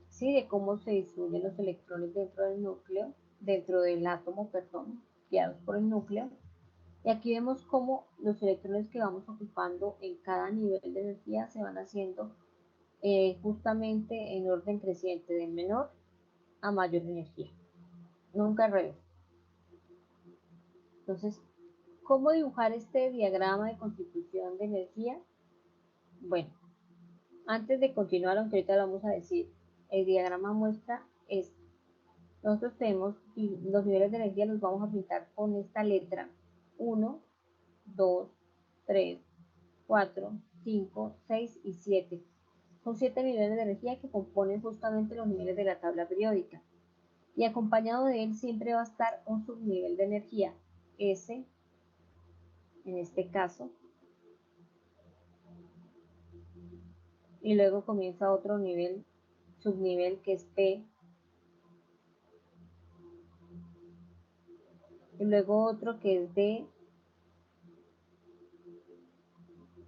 ¿sí?, de cómo se distribuyen los electrones dentro del núcleo, dentro del átomo, perdón, guiados por el núcleo. Y aquí vemos cómo los electrones que vamos ocupando en cada nivel de energía se van haciendo justamente en orden creciente, de menor a mayor energía, nunca al revés. Entonces, ¿cómo dibujar este diagrama de constitución de energía? Bueno, antes de continuar, aunque ahorita lo vamos a decir, el diagrama muestra esto. Nosotros tenemos los niveles de energía, los vamos a pintar con esta letra: 1, 2, 3, 4, 5, 6 y 7. Son 7 niveles de energía que componen justamente los niveles de la tabla periódica. Y acompañado de él siempre va a estar un subnivel de energía, S, en este caso. Y luego comienza otro nivel, subnivel, que es P. Y luego otro que es D.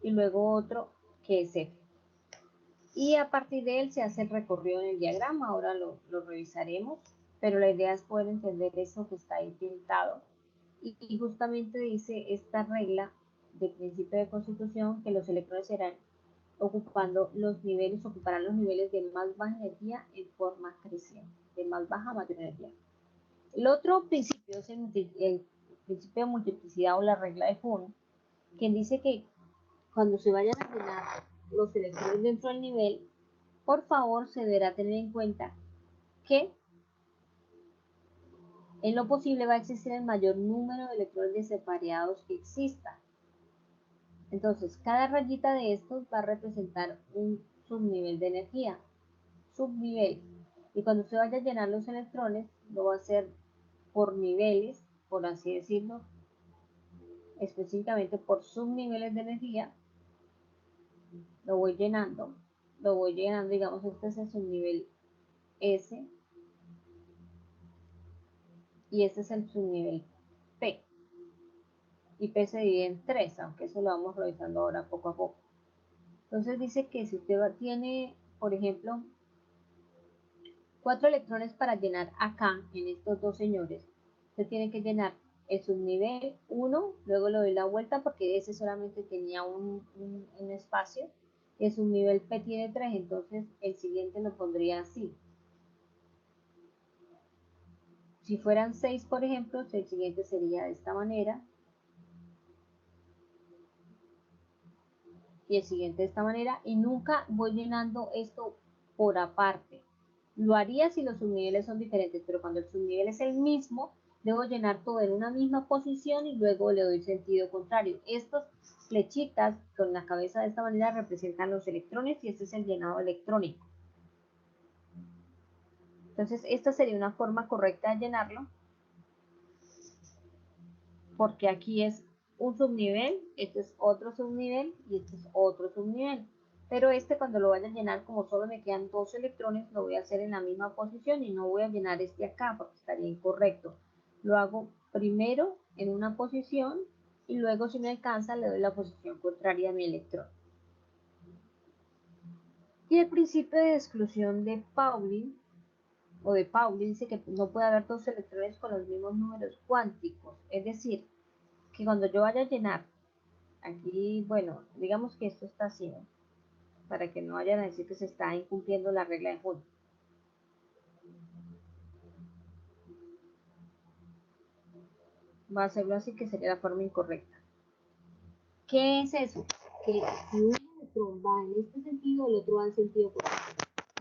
Y luego otro que es F. Y a partir de él se hace el recorrido en el diagrama. Ahora lo revisaremos, pero la idea es poder entender eso que está ahí pintado. Y justamente dice esta regla de principio de constitución que los electrones serán ocuparán los niveles de más baja energía en forma creciente, de más baja a mayor energía. El otro principio es el principio de multiplicidad o la regla de Hund, quien dice que cuando se vayan a llenar los electrones dentro del nivel, por favor se deberá tener en cuenta que en lo posible va a existir el mayor número de electrones separados que exista. Entonces, cada rayita de estos va a representar un subnivel de energía. Subnivel. Y cuando se vaya a llenar los electrones, lo va a hacer por niveles, por así decirlo, específicamente por subniveles de energía. Lo voy llenando, digamos, este es el subnivel S y este es el subnivel P. Y P se divide en 3, aunque eso lo vamos revisando ahora poco a poco. Entonces dice que si usted tiene, por ejemplo, 4 electrones para llenar acá, en estos dos señores, usted tiene que llenar el subnivel 1, luego le doy la vuelta porque ese solamente tenía un espacio, el subnivel P tiene 3, entonces el siguiente lo pondría así. Si fueran 6, por ejemplo, el siguiente sería de esta manera, y el siguiente de esta manera, y nunca voy llenando esto por aparte. Lo haría si los subniveles son diferentes, pero cuando el subnivel es el mismo, debo llenar todo en una misma posición y luego le doy sentido contrario. Estas flechitas con la cabeza de esta manera representan los electrones y este es el llenado electrónico. Entonces esta sería una forma correcta de llenarlo, porque aquí es un subnivel, este es otro subnivel y este es otro subnivel. Pero este cuando lo vaya a llenar, como solo me quedan 2 electrones, lo voy a hacer en la misma posición y no voy a llenar este acá porque estaría incorrecto. Lo hago primero en una posición y luego si me alcanza le doy la posición contraria a mi electrón. Y el principio de exclusión de Pauling dice que no puede haber 2 electrones con los mismos números cuánticos. Es decir, que cuando yo vaya a llenar, aquí, bueno, digamos que esto está así, ¿no? Para que no vayan a decir que se está incumpliendo la regla de Hund. Va a hacerlo así, que sería la forma incorrecta. ¿Qué es eso? Que si un electrón va en este sentido, el otro va en sentido opuesto.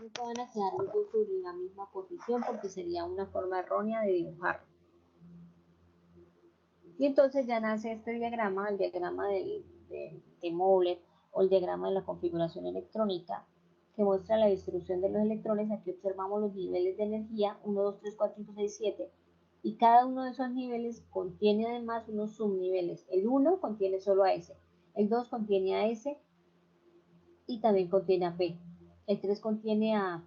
No van a quedar los dos sobre la misma posición porque sería una forma errónea de dibujarlo. Y entonces ya nace este diagrama, el diagrama de Moller o el diagrama de la configuración electrónica, que muestra la distribución de los electrones. Aquí observamos los niveles de energía, 1, 2, 3, 4, 5, 6, 7, y cada uno de esos niveles contiene además unos subniveles. El 1 contiene solo a S, el 2 contiene a S y también contiene a P, el 3 contiene a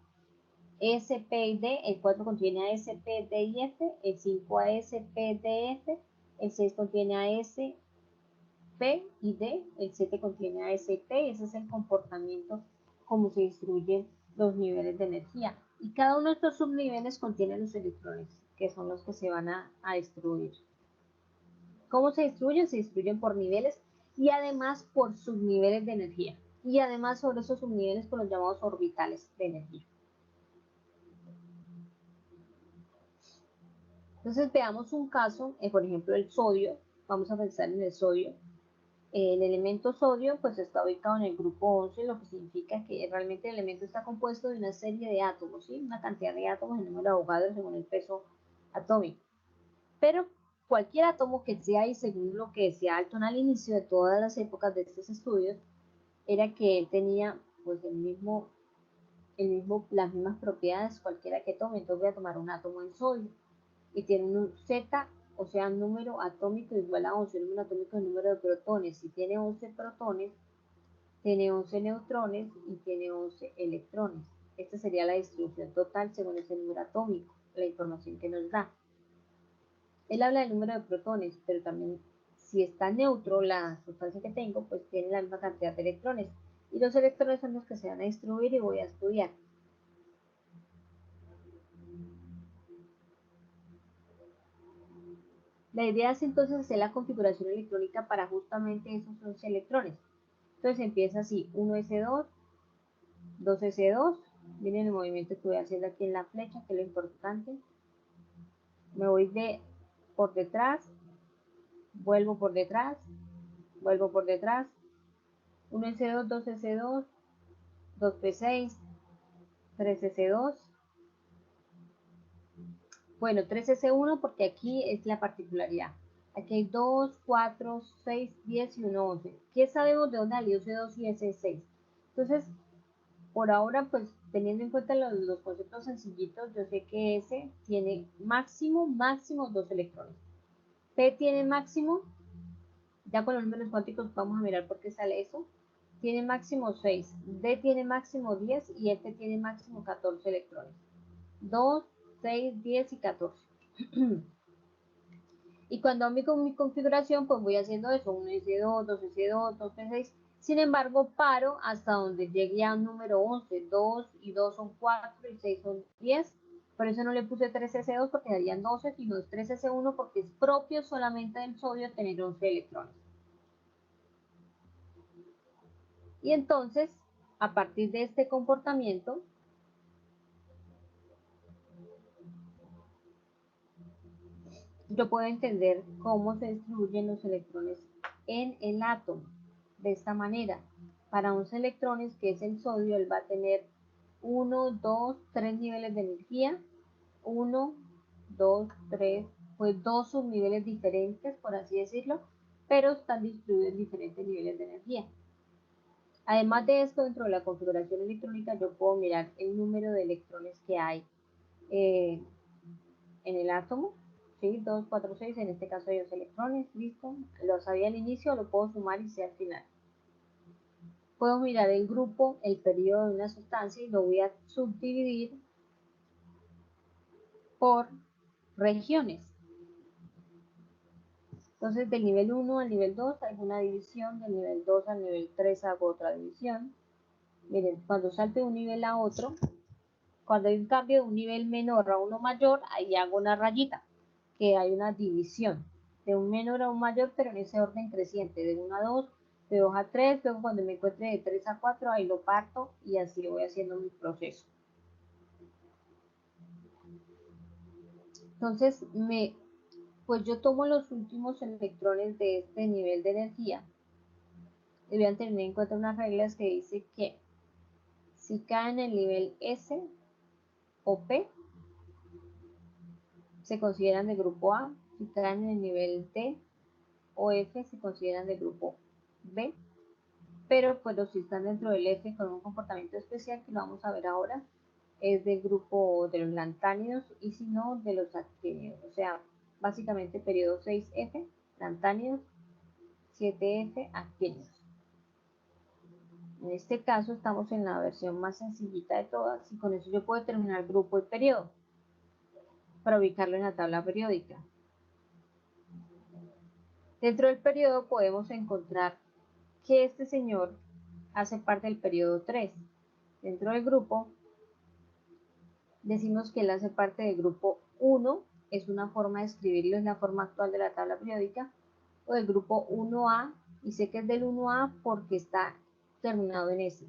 S, P y D, el 4 contiene a S, P, D y F, el 5 a S, P, D, F, el 6 contiene a S, P y D, el 7 contiene a S y P, y ese es el comportamiento como se distribuyen los niveles de energía. Y cada uno de estos subniveles contiene los electrones, que son los que se van a distribuir. ¿Cómo se distribuyen? Se distribuyen por niveles y además por subniveles de energía. Y además sobre esos subniveles por los llamados orbitales de energía. Entonces veamos un caso, por ejemplo el sodio. Vamos a pensar en el sodio. El elemento sodio pues está ubicado en el grupo 11, lo que significa que realmente el elemento está compuesto de una serie de átomos, ¿sí? Una cantidad de átomos en número de Avogadro según el peso atómico. Pero cualquier átomo que sea, y según lo que decía Alton al inicio de todas las épocas de estos estudios, era que él tenía pues las mismas propiedades cualquiera que tome. Entonces voy a tomar un átomo en sodio y tiene un Z, o sea, un número atómico igual a 11, el número atómico es el número de protones. Si tiene 11 protones, tiene 11 neutrones y tiene 11 electrones. Esta sería la distribución total según ese número atómico, la información que nos da. Él habla del número de protones, pero también si está neutro la sustancia que tengo, pues tiene la misma cantidad de electrones. Y los electrones son los que se van a distribuir y voy a estudiar. La idea es entonces hacer la configuración electrónica para justamente esos 11 electrones. Entonces empieza así, 1s2, 2s2, miren el movimiento que voy haciendo aquí en la flecha, que es lo importante. Me voy por detrás, vuelvo por detrás, vuelvo por detrás, 1s2, 2s2, 2p6, 3s2, bueno, 3s1 porque aquí es la particularidad. Aquí hay 2, 4, 6, 10 y 1, 11. ¿Qué sabemos de dónde salió S2 y S6? Entonces, por ahora, pues teniendo en cuenta los conceptos sencillitos, yo sé que S tiene máximo 2 electrones. P tiene máximo, ya con los números cuánticos vamos a mirar por qué sale eso, tiene máximo 6, D tiene máximo 10 y F tiene máximo 14 electrones. 2, 6, 10 y 14. Y cuando hago mi configuración, pues voy haciendo eso, 1s2, 2s2, 2p6. Sin embargo, paro hasta donde llegue a un número 11. 2 y 2 son 4 y 6 son 10. Por eso no le puse 3s2 porque darían 12, sino es 3s1 porque es propio solamente del sodio tener 11 electrones. Y entonces, a partir de este comportamiento, yo puedo entender cómo se distribuyen los electrones en el átomo. De esta manera, para 11 electrones, que es el sodio, él va a tener 1, 2, 3 niveles de energía, 1, 2, 3, pues 2 subniveles diferentes, por así decirlo, pero están distribuidos en diferentes niveles de energía. Además de esto, dentro de la configuración electrónica, yo puedo mirar el número de electrones que hay en el átomo. ¿Sí? 2, 4, 6, en este caso hay 2 electrones, listo. Lo sabía al inicio, lo puedo sumar y sea al final. puedo mirar el grupo, el periodo de una sustancia y lo voy a subdividir por regiones. Entonces, del nivel 1 al nivel 2 hago una división, del nivel 2 al nivel 3 hago otra división. Miren, cuando salte de un nivel a otro, cuando hay un cambio de un nivel menor a uno mayor, ahí hago una rayita, que hay una división de un menor a un mayor, pero en ese orden creciente, de 1 a 2, de 2 a 3, luego cuando me encuentre de 3 a 4, ahí lo parto y así voy haciendo mi proceso. Entonces, pues yo tomo los últimos electrones de este nivel de energía y voy a tener en cuenta unas reglas que dice que si caen en el nivel S o P, se consideran de grupo A, si caen en el nivel D o F, se consideran de grupo B, pero pues los que están dentro del F con un comportamiento especial, que lo vamos a ver ahora, es del grupo de los lantánidos y si no, de los actínidos. O sea, básicamente periodo 6F, lantánidos, 7F, actínidos. En este caso estamos en la versión más sencillita de todas y con eso yo puedo determinar grupo y periodo para ubicarlo en la tabla periódica. Dentro del periodo podemos encontrar que este señor hace parte del periodo 3. Dentro del grupo decimos que él hace parte del grupo 1, es una forma de escribirlo, es la forma actual de la tabla periódica, o del grupo 1A, y sé que es del 1A porque está terminado en S.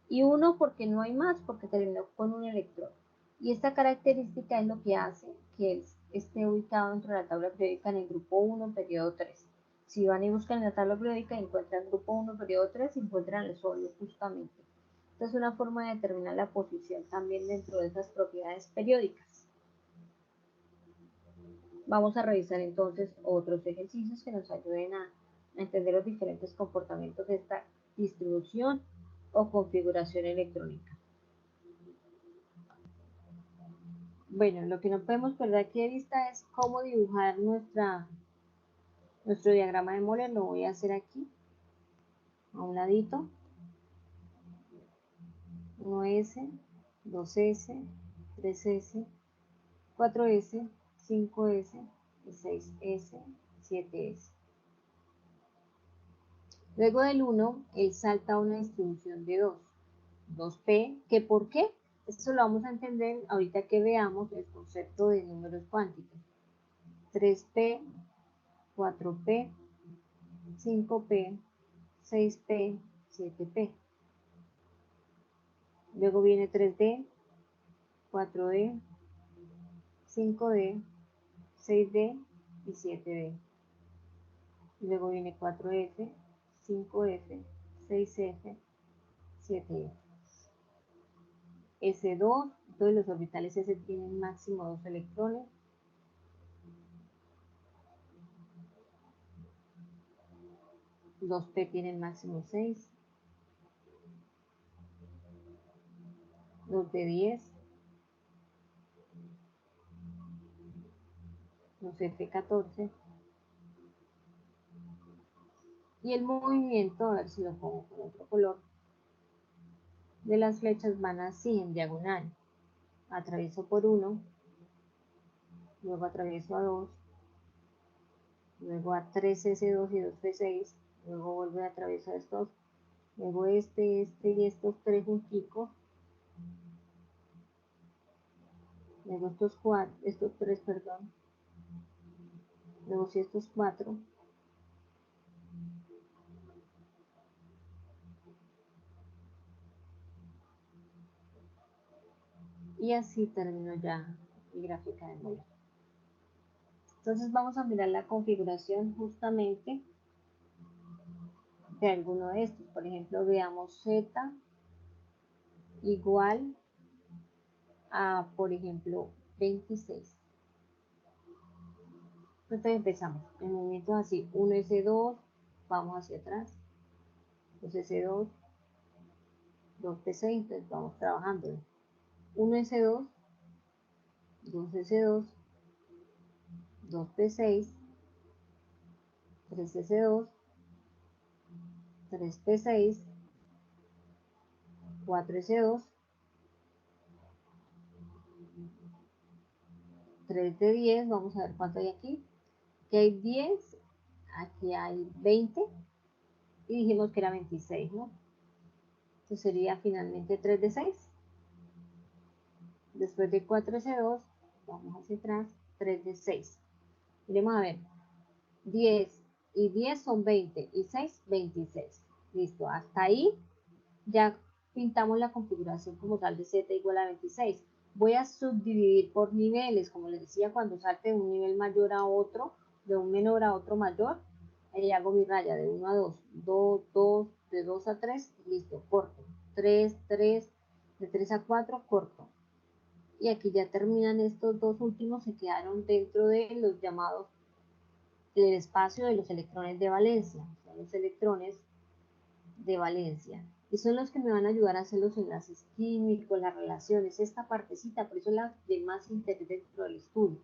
Y 1 porque no hay más, porque terminó con un electrón. Y esta característica es lo que hace que él esté ubicado dentro de la tabla periódica en el grupo 1, periodo 3. Si van y buscan en la tabla periódica y encuentran grupo 1, periodo 3, encuentran el sodio justamente. Esta es una forma de determinar la posición también dentro de esas propiedades periódicas. Vamos a revisar entonces otros ejercicios que nos ayuden a entender los diferentes comportamientos de esta distribución o configuración electrónica. Bueno, lo que no podemos perder aquí de vista es cómo dibujar nuestro diagrama de Moller. Lo voy a hacer aquí, a un ladito. 1S, 2S, 3S, 4S, 5S, 6S, 7S. Luego del 1, él salta a una distribución de 2. 2P, ¿que por qué? Esto lo vamos a entender ahorita que veamos el concepto de números cuánticos. 3P, 4P, 5P, 6P, 7P. Luego viene 3D, 4D, 5D, 6D y 7D. Luego viene 4F, 5F, 6F, 7F. S2, todos los orbitales S tienen máximo 2 electrones. Los P tienen máximo 6. Los de 10. Los F14. Y el movimiento, a ver si lo pongo con otro color, de las flechas van así en diagonal. Atravieso por 1, luego atravieso a 2, luego a 3S2 y 2P6, luego vuelvo a atravesar estos, luego este y estos 3 junticos, luego estos 3, perdón, luego si estos 4, y así termino ya mi gráfica de Moller. Entonces vamos a mirar la configuración justamente de alguno de estos. Por ejemplo, veamos Z igual a, por ejemplo, 26. Entonces empezamos. En movimientos así, 1S2, vamos hacia atrás, 2S2, 2P6, entonces vamos trabajando. 1S2, 2S2, 2P6, 3S2, 3P6, 4S2, 3 de 10, vamos a ver cuánto hay aquí. Aquí hay 10, aquí hay 20 y dijimos que era 26, ¿no? Entonces sería finalmente 3 de 6. Después de 4S2, vamos hacia atrás, 3 de 6. Miremos a ver, 10 y 10 son 20 y 6, 26. Listo, hasta ahí ya pintamos la configuración como tal de Z igual a 26. Voy a subdividir por niveles, como les decía, cuando salte de un nivel mayor a otro, de un menor a otro mayor, ahí hago mi raya de 1 a 2, 2, 2, de 2 a 3, listo, corto, 3, 3, de 3 a 4, corto. Y aquí ya terminan estos dos últimos, se quedaron dentro de los llamados, del espacio de los electrones de valencia, son los electrones de valencia. Y son los que me van a ayudar a hacer los enlaces químicos, las relaciones, esta partecita, por eso es la de más interés dentro del estudio.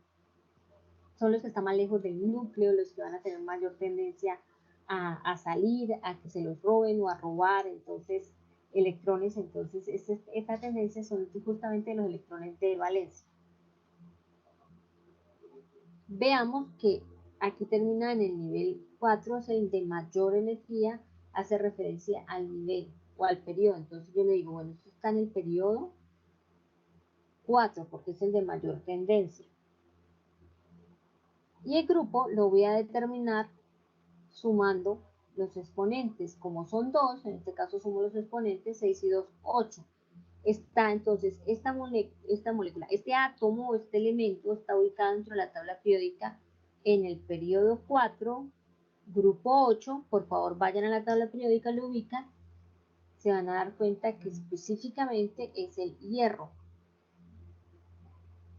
Son los que están más lejos del núcleo, los que van a tener mayor tendencia a salir, a que se los roben o a robar, entonces, electrones, entonces, esta tendencia son justamente los electrones de valencia. Veamos que aquí termina en el nivel 4, es el de mayor energía, hace referencia al nivel o al periodo. Entonces yo le digo, bueno, esto está en el periodo 4 porque es el de mayor tendencia. Y el grupo lo voy a determinar sumando los exponentes. Como son 2, en este caso sumo los exponentes, 6 y 2, 8. Está entonces esta molécula, este átomo, este elemento está ubicado dentro de la tabla periódica en el periodo 4, grupo 8. Por favor vayan a la tabla periódica, lo ubican, se van a dar cuenta que específicamente es el hierro.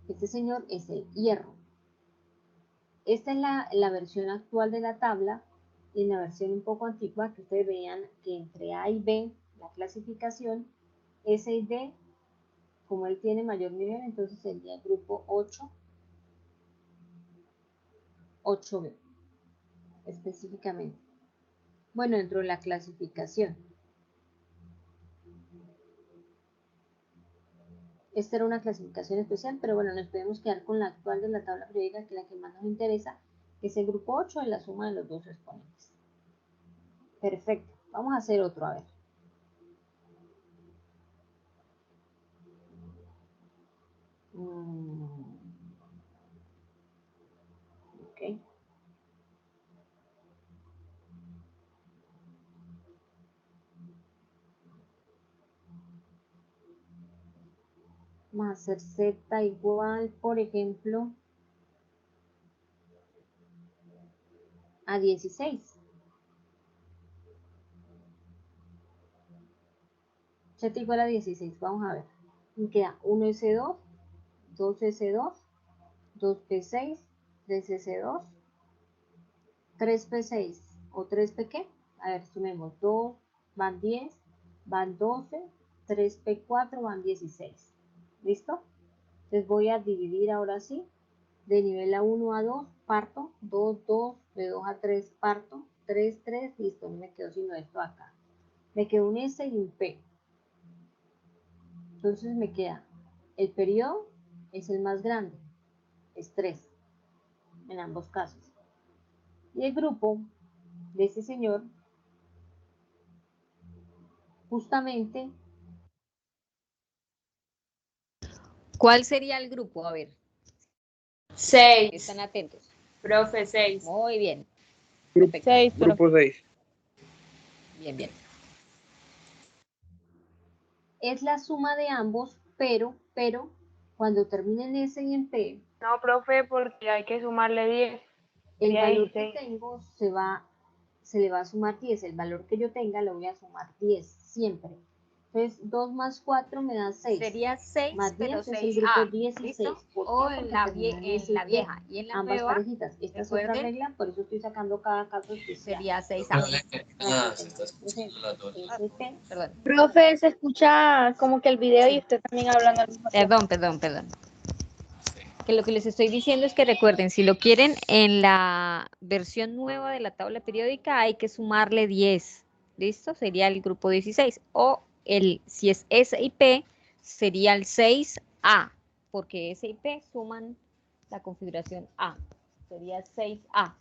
Este señor es el hierro. Esta es la versión actual de la tabla, y en la versión un poco antigua que ustedes vean que entre A y B, la clasificación, S y D, como él tiene mayor nivel, entonces sería el grupo 8, 8B, específicamente. Bueno, dentro de la clasificación. Esta era una clasificación especial, pero bueno, nos podemos quedar con la actual de la tabla periódica, que es la que más nos interesa, que es el grupo 8 de la suma de los dos exponentes. Perfecto, vamos a hacer otro, a ver. Ok. Vamos a hacer Z igual, por ejemplo, a 16. Z igual a 16, vamos a ver. Me queda 1S2, 2S2, 2P6, 3S2, 3P6 o 3P qué. A ver, sumemos 2, van 10, van 12, 3P4 van 16. ¿Listo? Entonces voy a dividir ahora sí. De nivel A1 a 2, parto, 2, 2, de 2 a 3, parto, 3, 3, listo, no me quedo sino esto acá. Me quedó un S y un P. Entonces me queda, el periodo es el más grande, es 3, en ambos casos. Y el grupo de ese señor, justamente... ¿Cuál sería el grupo? A ver. 6. Están atentos. Profe, 6. Muy bien. Grupo 6. Grupo 6. Bien, bien. Es la suma de ambos, pero cuando terminen S y en P, No, profe, porque hay que sumarle 10. el Sería valor 16. que tengo se le va a sumar 10. El valor que yo tenga lo voy a sumar 10 siempre. Entonces 2 más 4 me da 6. Sería 6, Más 10 pero es el 6A. grupo 16. ¿Listo? ¿Por O qué? en Porque la, terminan en S la y P, vieja. Y en la ambas nueva, parejitas. Esta es otra recuerden, regla, por eso estoy sacando cada caso especial. sería 6A. Pero Para se que está tengan escuchando la torre. SP. Perdón. Profe, se escucha como que el video y usted también hablando al mismo tiempo. Perdón. Que lo que les estoy diciendo es que recuerden, si lo quieren en la versión nueva de la tabla periódica hay que sumarle 10. ¿Listo? Sería el grupo 16. O si es S y P, sería el 6A, porque S y P suman la configuración A, sería 6A.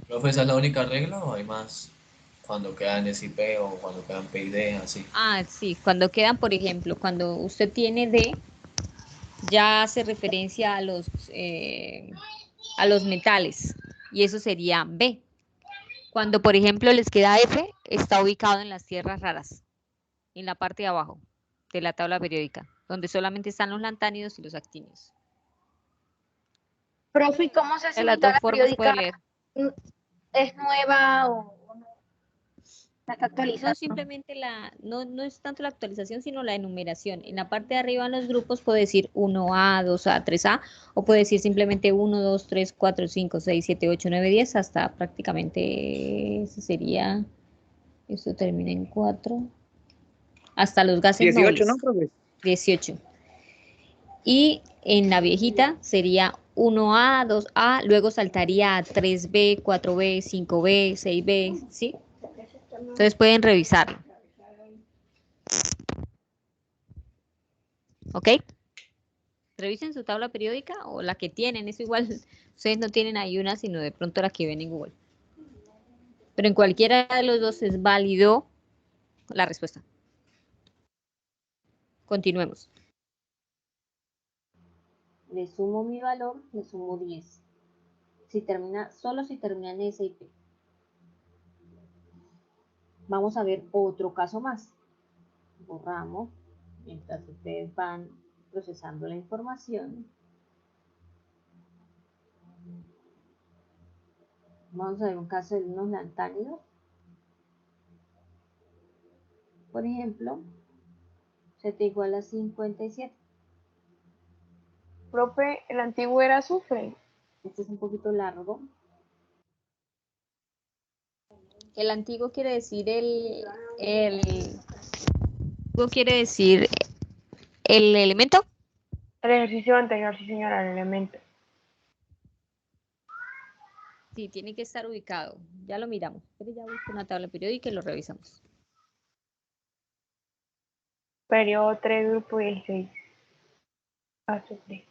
¿Profe, esa es la única regla o hay más? Cuando quedan SIP o cuando quedan PID, así. Ah, sí, cuando quedan, por ejemplo, cuando usted tiene D, ya hace referencia a los metales, y eso sería B. Cuando, por ejemplo, les queda F, está ubicado en las tierras raras, en la parte de abajo de la tabla periódica, donde solamente están los lantánidos y los actínidos. Profe, ¿y cómo sé si De mi las dos tabla formas puede periódica leer. es nueva o no? ¿La está actualizando? No simplemente no es tanto la actualización, sino la enumeración. En la parte de arriba en los grupos puede decir 1A, 2A, 3A, o puede decir simplemente 1, 2, 3, 4, 5, 6, 7, 8, 9, 10, hasta prácticamente, eso sería, esto termina en 4, hasta los gases 18, nobles, ¿no, profe? 18. Y en la viejita sería 1A, 2A, luego saltaría a 3B, 4B, 5B, 6B, ¿sí? Entonces pueden revisarlo. ¿Ok? Revisen su tabla periódica o la que tienen, eso igual, ustedes no tienen ahí una, sino de pronto la que ven en Google. Pero en cualquiera de los dos es válido la respuesta. Continuemos. Le sumo mi valor, le sumo 10. Solo si termina en S y P. Vamos a ver otro caso más. Borramos mientras ustedes van procesando la información. Vamos a ver un caso de unos lantánidos. Por ejemplo, Z igual a 57. Profe, el antiguo era azufre. Este es un poquito largo. El antiguo quiere decir antiguo quiere decir el elemento. El ejercicio anterior, sí señora, el elemento. Sí, tiene que estar ubicado. Ya lo miramos. Pero ya busco una tabla periódica y lo revisamos. Periodo 3, grupo 16. Azufre.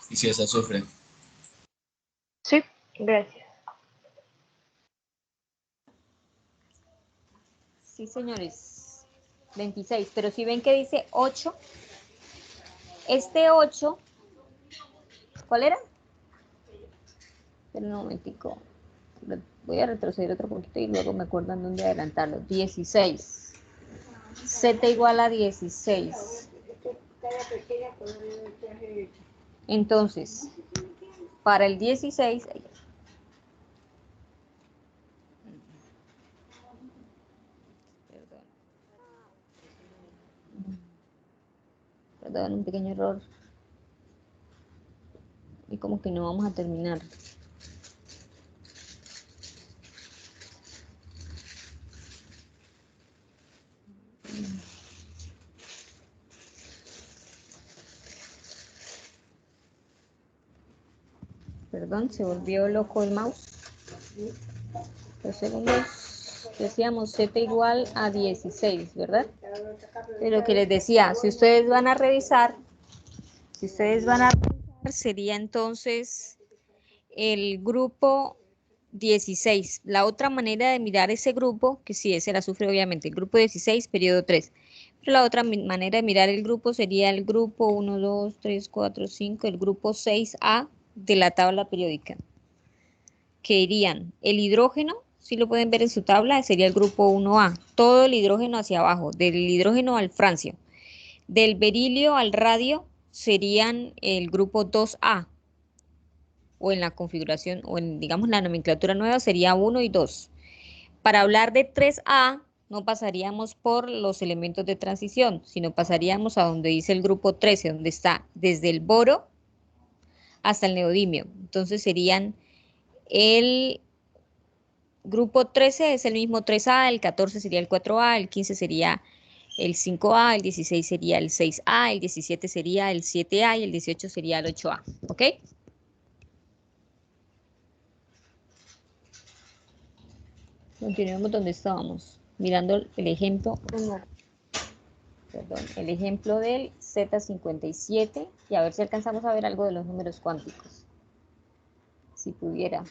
Y si es azufre. Sí, gracias. Sí, señores. 26. Pero si ven que dice 8, este 8, ¿cuál era? Pero un momentico. Voy a retroceder otro poquito y luego me acuerdan dónde adelantarlo. 16. Z igual a 16. Entonces, para el 16, perdón, un pequeño error. Y como que no vamos a terminar. Perdón, se volvió loco el mouse. 2 segundos. Decíamos Z igual a 16, ¿verdad? Pero que les decía, si ustedes van a revisar, sería entonces el grupo 16. La otra manera de mirar ese grupo, que sí es el azufre obviamente, el grupo 16, periodo 3. Pero la otra manera de mirar el grupo sería el grupo 1, 2, 3, 4, 5, el grupo 6A de la tabla periódica. Que irían el hidrógeno, si lo pueden ver en su tabla, sería el grupo 1A. Todo el hidrógeno hacia abajo, del hidrógeno al francio. Del berilio al radio serían el grupo 2A. O en la configuración, o en, digamos, la nomenclatura nueva sería 1 y 2. Para hablar de 3A, no pasaríamos por los elementos de transición, sino pasaríamos a donde dice el grupo 13, donde está desde el boro hasta el neodimio. Entonces serían el grupo 13 es el mismo 3A, el 14 sería el 4A, el 15 sería el 5A, el 16 sería el 6A, el 17 sería el 7A y el 18 sería el 8A. ¿Ok? Continuemos donde estábamos, mirando el ejemplo, perdón, el ejemplo del Z57 y a ver si alcanzamos a ver algo de los números cuánticos. Si pudiera.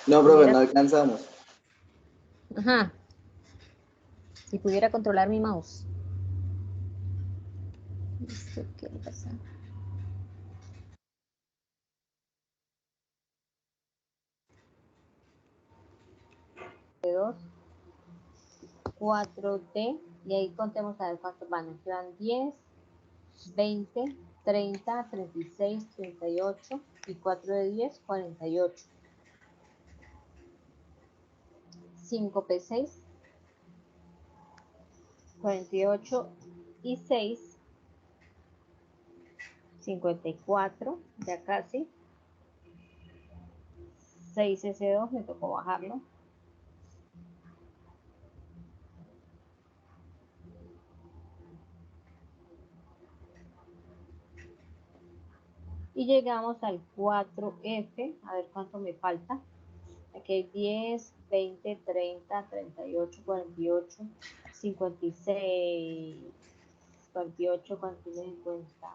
No, profe, no alcanzamos. Ajá. Si pudiera controlar mi mouse. ¿Esto qué le pasa? 4D, y ahí contemos a ver cuántos van. Aquí van 10, 20, 30, 36, 38 y 4 de 10, 48. 5P6, 48 y 6, 54, ya casi. 6S2, me tocó bajarlo. Y llegamos al 4F, a ver cuánto me falta. Aquí hay 10, 20, 30, 38, 48, 56, 48, 49, 50.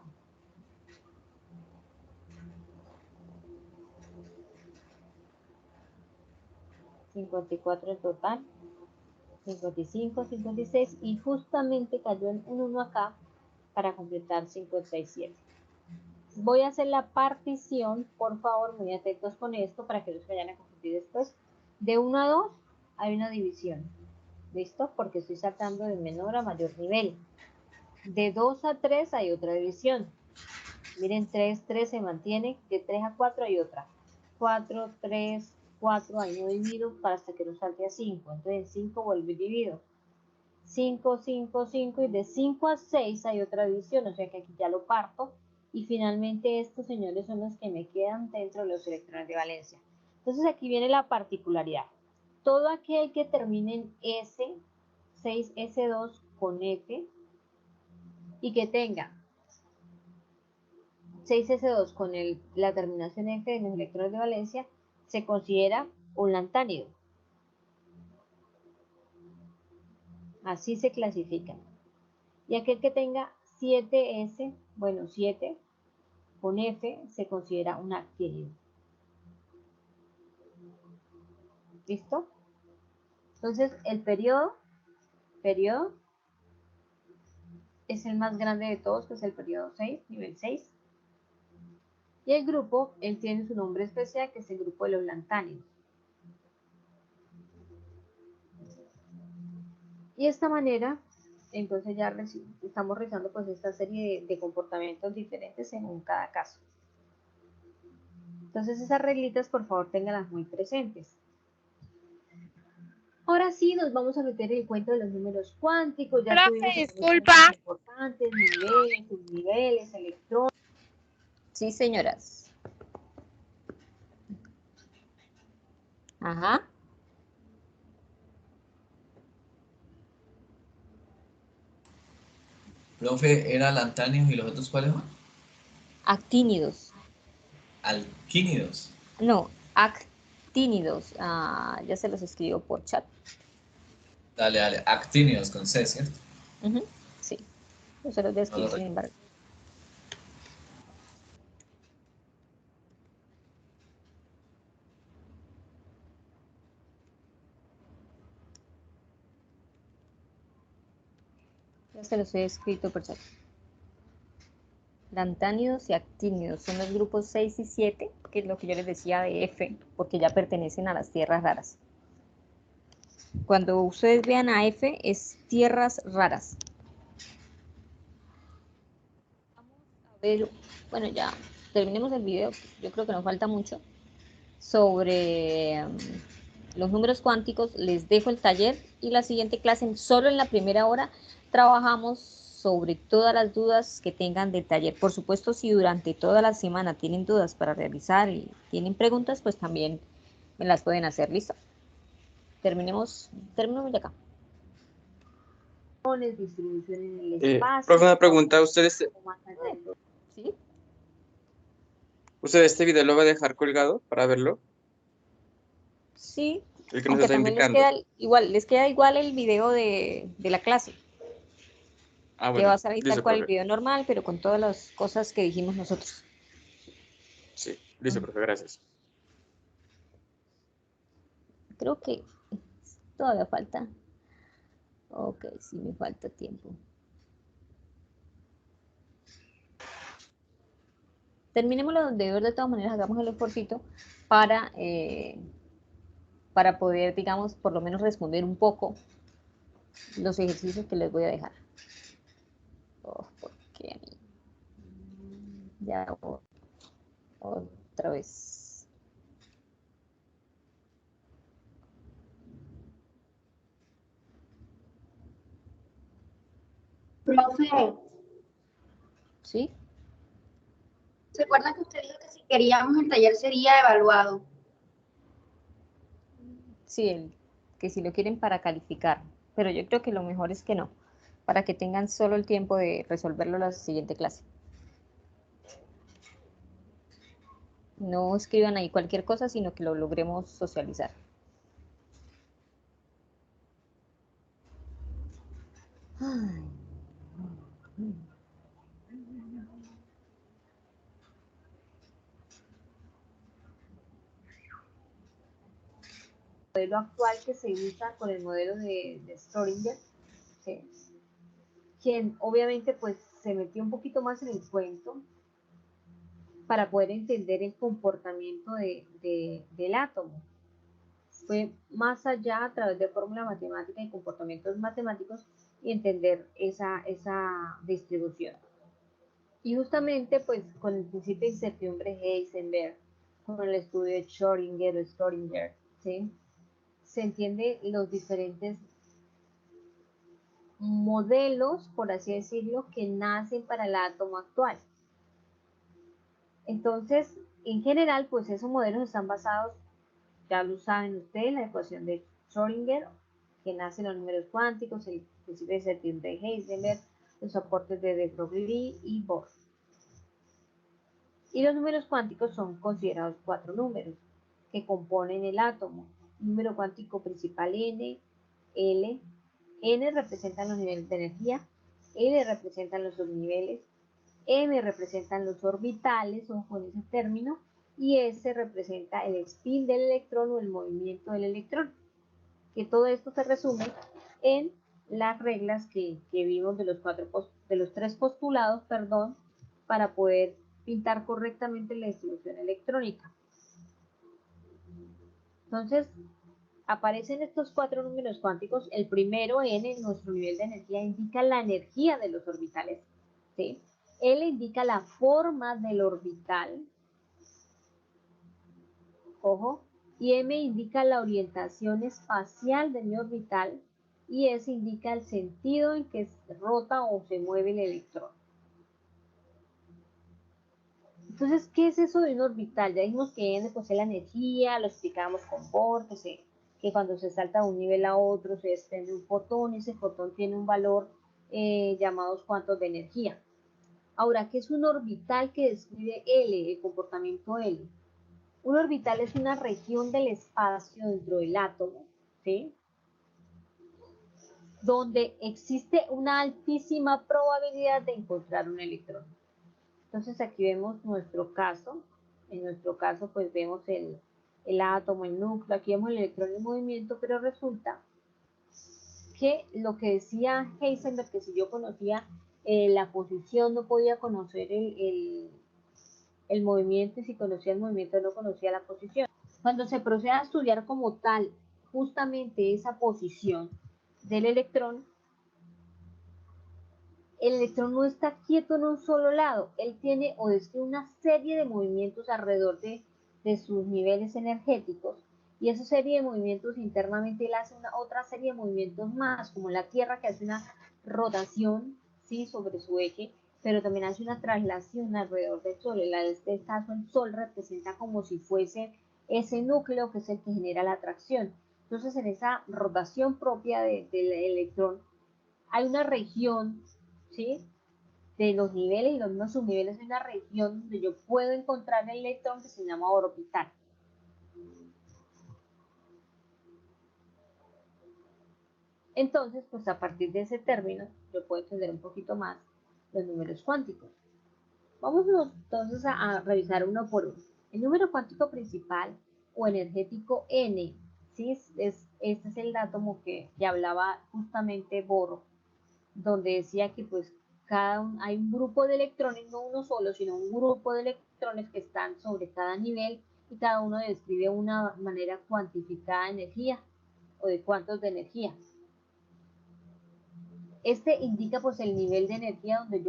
54 en total, 55, 56 y justamente cayó en un 1 acá para completar 57. Voy a hacer la partición, por favor, muy atentos con esto para que no se vayan a confundir después. De 1 a 2 hay una división, ¿listo? Porque estoy saltando de menor a mayor nivel. De 2 a 3 hay otra división. Miren, 3 se mantiene. De 3 a 4 hay otra. 4, 3, 4, ahí no divido para hasta que no salte a 5. Entonces en 5 vuelvo y divido. 5, 5, 5 y de 5 a 6 hay otra división, o sea que aquí ya lo parto. Y finalmente estos señores son los que me quedan dentro de los electrones de valencia. Entonces aquí viene la particularidad. Todo aquel que termine en S, 6S2 con F y que tenga 6S2 con la terminación F en los electrones de valencia se considera un lantánido. Así se clasifican. Y aquel que tenga 7S, bueno, 7 con F se considera un actínido. ¿Listo? Entonces, el periodo es el más grande de todos, que es el periodo 6, nivel 6. Y el grupo, él tiene su nombre especial, que es el grupo de los lantánidos. Y de esta manera, entonces ya estamos realizando pues esta serie de comportamientos diferentes según cada caso. Entonces esas reglitas, por favor, ténganlas muy presentes. Ahora sí, nos vamos a meter en el cuento de los números cuánticos. Ya tuvimos disculpa. importantes, niveles, subniveles, electrones. Sí, señoras. Ajá. Profe, ¿era lantánidos y los otros cuáles son? Actínidos. Alquínidos. No, actínidos. Ya se los escribo por chat. Dale, actínidos con C, ¿cierto? Sí. Yo se los voy a escribir, sin embargo. Ya se los he escrito por chat. Lantánidos y actínidos son los grupos 6 y 7, que es lo que yo les decía de F, porque ya pertenecen a las tierras raras. Cuando ustedes vean a F, es tierras raras. Vamos a ver, bueno, ya terminemos el video, yo creo que nos falta mucho, sobre los números cuánticos. Les dejo el taller y la siguiente clase, solo en la primera hora, trabajamos sobre todas las dudas que tengan del taller. Por supuesto, si durante toda la semana tienen dudas para realizar y tienen preguntas, pues también me las pueden hacer. ¿Listo? Terminemos de acá. Distribución en el espacio. Profe, una pregunta, ¿ustedes ¿Sí? ¿Usted este video lo va a dejar colgado para verlo? Sí, El que nos aunque está también indicando. les queda igual el video de la clase, Ah, que bueno, va a salir tal listo, cual el profe. video normal, pero con todas las cosas que dijimos nosotros. Sí, listo, profe, gracias. Creo que todavía falta. Ok, sí me falta tiempo. Terminémoslo de ver, de todas maneras, hagamos el esfuerzo para poder, digamos, por lo menos responder un poco los ejercicios que les voy a dejar. Oh, ¿por qué a mí? Ya otra vez. Profe, ¿Sí? ¿se acuerdan que usted dijo que si queríamos el taller sería evaluado? Sí, que si lo quieren para calificar, pero yo creo que lo mejor es que no, para que tengan solo el tiempo de resolverlo la siguiente clase. No escriban ahí cualquier cosa, sino que lo logremos socializar. Ay. El modelo actual que se usa con el modelo de Schrödinger, ¿sí? Quien obviamente pues se metió un poquito más en el cuento para poder entender el comportamiento del átomo. Fue más allá a través de fórmula matemática y comportamientos matemáticos y entender esa distribución. Y justamente pues con el principio de incertidumbre Heisenberg, con el estudio de Schrödinger, ¿sí? Se entiende los diferentes modelos, por así decirlo, que nacen para el átomo actual. Entonces, en general, pues esos modelos están basados, ya lo saben ustedes, en la ecuación de Schrödinger, que nacen los números cuánticos, el principio de incertidumbre de Heisenberg, los aportes de de Broglie y Bohr. Y los números cuánticos son considerados 4 números que componen el átomo. Número cuántico principal N, L. N representan los niveles de energía, L representan los subniveles, M representan los orbitales, ojo con ese término, y S representa el spin del electrón o el movimiento del electrón. Que todo esto se resume en las reglas que vimos de los tres postulados, para poder pintar correctamente la distribución electrónica. Entonces, aparecen estos 4 números cuánticos. El primero, N, nuestro nivel de energía, indica la energía de los orbitales, ¿sí? L indica la forma del orbital, ojo, y M indica la orientación espacial de mi orbital, y S indica el sentido en que rota o se mueve el electrón. Entonces, ¿qué es eso de un orbital? Ya dijimos que N pues, es la energía, lo explicamos con Bohr, que cuando se salta de un nivel a otro se desprende un fotón, y ese fotón tiene un valor llamados cuantos de energía. Ahora, ¿qué es un orbital que describe L, el comportamiento L? Un orbital es una región del espacio dentro del átomo, ¿sí? Donde existe una altísima probabilidad de encontrar un electrón. Entonces aquí vemos nuestro caso. En nuestro caso pues vemos el átomo, el núcleo, aquí vemos el electrón en movimiento, pero resulta que lo que decía Heisenberg, que si yo conocía la posición no podía conocer el movimiento, y si conocía el movimiento no conocía la posición. Cuando se procede a estudiar como tal justamente esa posición del electrón, el electrón no está quieto en un solo lado, él tiene o describe una serie de movimientos alrededor de sus niveles energéticos, y esa serie de movimientos internamente él hace otra serie de movimientos más, como la Tierra, que hace una rotación, ¿sí?, sobre su eje, pero también hace una traslación alrededor del Sol. En este caso el Sol representa como si fuese ese núcleo que es el que genera la atracción. Entonces en esa rotación propia del electrón hay una región, ¿sí?, de los niveles y los mismos subniveles de una región donde yo puedo encontrar el electrón que se llama orbital. Entonces, pues a partir de ese término, yo puedo entender un poquito más los números cuánticos. Vamos entonces a revisar uno por uno. El número cuántico principal o energético N, ¿sí? Este es el átomo que hablaba justamente Bohr, donde decía que pues hay un grupo de electrones, no uno solo, sino un grupo de electrones que están sobre cada nivel y cada uno describe una manera cuantificada de energía o de cuantos de energía. Este indica pues el nivel de energía donde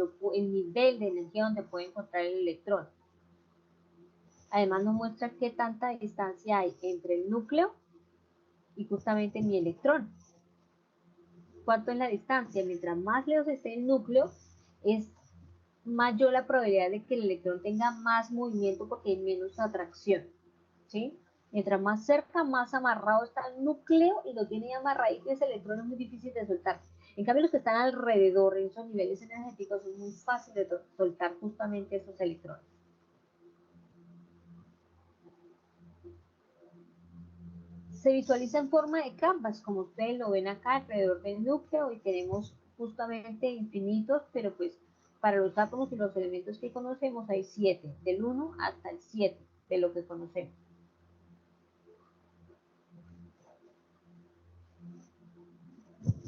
puede encontrar el electrón. Además nos muestra qué tanta distancia hay entre el núcleo y justamente mi electrón. ¿Cuánto es la distancia? Mientras más lejos esté el núcleo, es mayor la probabilidad de que el electrón tenga más movimiento porque hay menos atracción, ¿sí? Mientras más cerca, más amarrado está el núcleo y lo tiene amarradito, ese electrón es muy difícil de soltar. En cambio, los que están alrededor en esos niveles energéticos es muy fácil de soltar justamente esos electrones. Se visualiza en forma de canvas, como ustedes lo ven acá alrededor del núcleo, y tenemos justamente infinitos, pero pues para los átomos y los elementos que conocemos hay 7, del 1 hasta el 7 de lo que conocemos.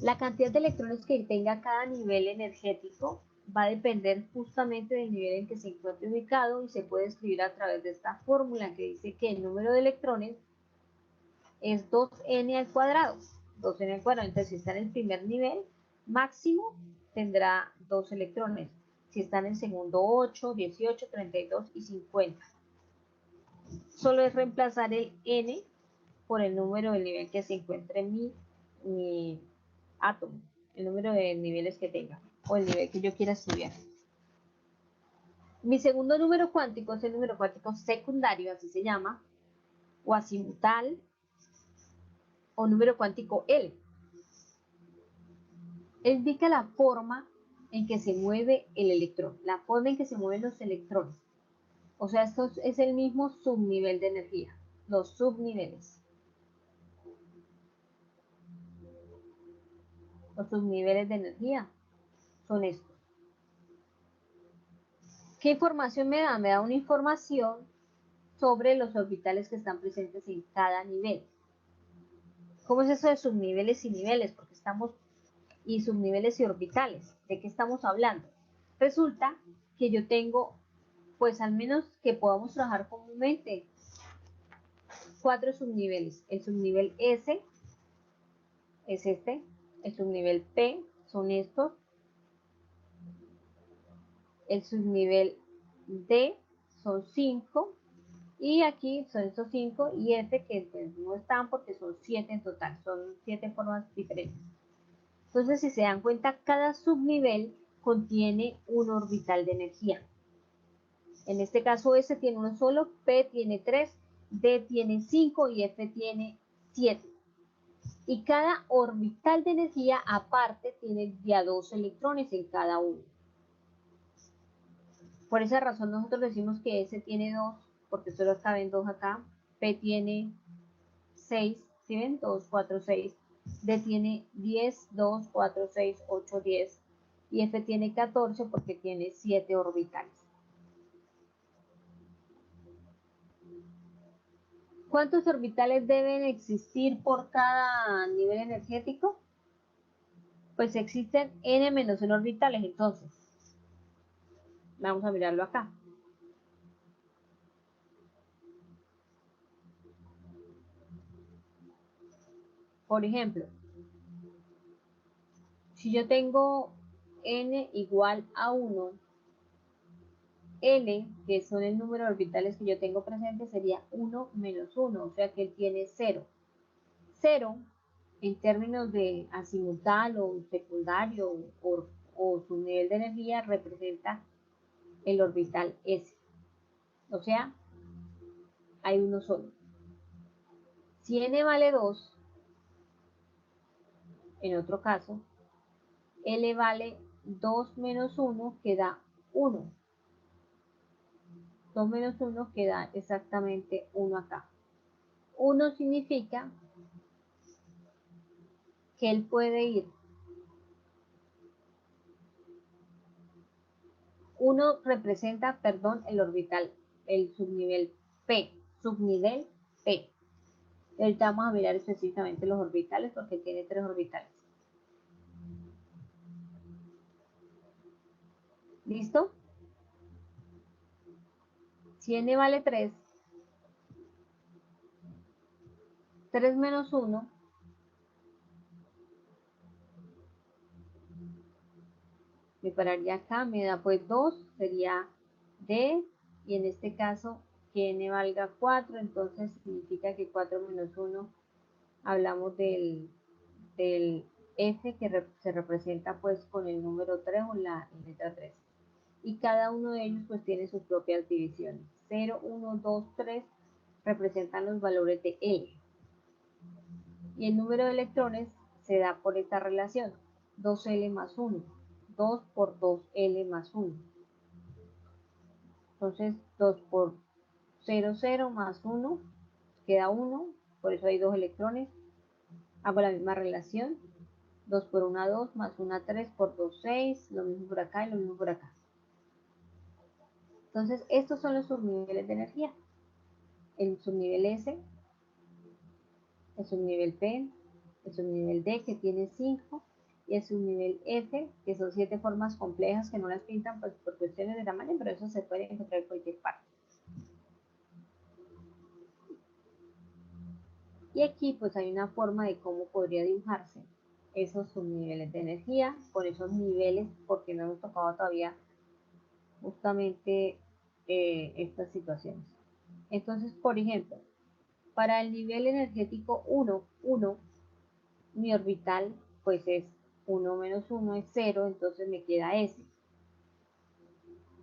La cantidad de electrones que tenga cada nivel energético va a depender justamente del nivel en que se encuentre ubicado y se puede escribir a través de esta fórmula que dice que el número de electrones es 2n al cuadrado. 2n al cuadrado. Entonces, si está en el primer nivel, máximo tendrá 2 electrones. Si está en el segundo, 8, 18, 32 y 50. Solo es reemplazar el n por el número del nivel que se encuentre en mi átomo, el número de niveles que tenga o el nivel que yo quiera estudiar. Mi segundo número cuántico es el número cuántico secundario, así se llama, o azimutal, o número cuántico L. Indica la forma en que se mueve el electrón, la forma en que se mueven los electrones. O sea, esto es el mismo subnivel de energía, los subniveles. Los subniveles de energía son estos. ¿Qué información me da? Me da una información sobre los orbitales que están presentes en cada nivel. ¿Cómo es eso de subniveles y niveles? Porque y subniveles y orbitales. ¿De qué estamos hablando? Resulta que yo tengo, pues al menos que podamos trabajar comúnmente, 4 subniveles. El subnivel S es este, el subnivel P son estos, el subnivel D son 5, y aquí son estos 5, y F que pues, no están porque son 7 en total, son 7 formas diferentes. Entonces, si se dan cuenta, cada subnivel contiene un orbital de energía. En este caso, S tiene uno solo, P tiene 3, D tiene 5 y F tiene 7. Y cada orbital de energía aparte tiene ya 2 electrones en cada uno. Por esa razón nosotros decimos que S tiene 2, porque solo caben 2 acá. P tiene 6, ¿sí ven? 2, 4, 6. D tiene 10, 2, 4, 6, 8, 10. Y F tiene 14 porque tiene 7 orbitales. ¿Cuántos orbitales deben existir por cada nivel energético? Pues existen n-1 orbitales, entonces. Vamos a mirarlo acá. Por ejemplo, si yo tengo n igual a 1, N, que son el número de orbitales que yo tengo presente, sería 1 menos 1, o sea que él tiene 0. 0, en términos de azimutal o secundario o su nivel de energía, representa el orbital S. O sea, hay uno solo. Si N vale 2, en otro caso, L vale 2 menos 1 queda 1. 2 menos 1 queda exactamente 1 acá. 1 significa que él puede ir. 1 representa, perdón, el orbital, el subnivel P. Subnivel P. Ahorita vamos a mirar específicamente los orbitales porque tiene 3 orbitales. ¿Listo? Si n vale 3, 3 menos 1 me pararía acá, me da pues 2, sería D, y en este caso que n valga 4, entonces significa que 4 menos 1, hablamos del F que se representa pues con el número 3 o la letra 3. Y cada uno de ellos pues tiene sus propias divisiones. 0, 1, 2, 3 representan los valores de L. Y el número de electrones se da por esta relación, 2L más 1, 2 por 2L más 1. Entonces 2 por 0, 0 más 1, queda 1, por eso hay 2 electrones. Hago la misma relación, 2 por 1, 2, más 1, 3, por 2, 6, lo mismo por acá y lo mismo por acá. Entonces estos son los subniveles de energía. El subnivel S, el subnivel P, el subnivel D que tiene 5 y el subnivel F que son 7 formas complejas que no las pintan pues, por cuestiones de tamaño, pero eso se puede encontrar en cualquier parte. Y aquí pues hay una forma de cómo podría dibujarse esos subniveles de energía con esos niveles, porque no hemos tocado todavía justamente estas situaciones. Entonces, por ejemplo, para el nivel energético 1, mi orbital pues es 1 menos 1 es 0, entonces me queda S.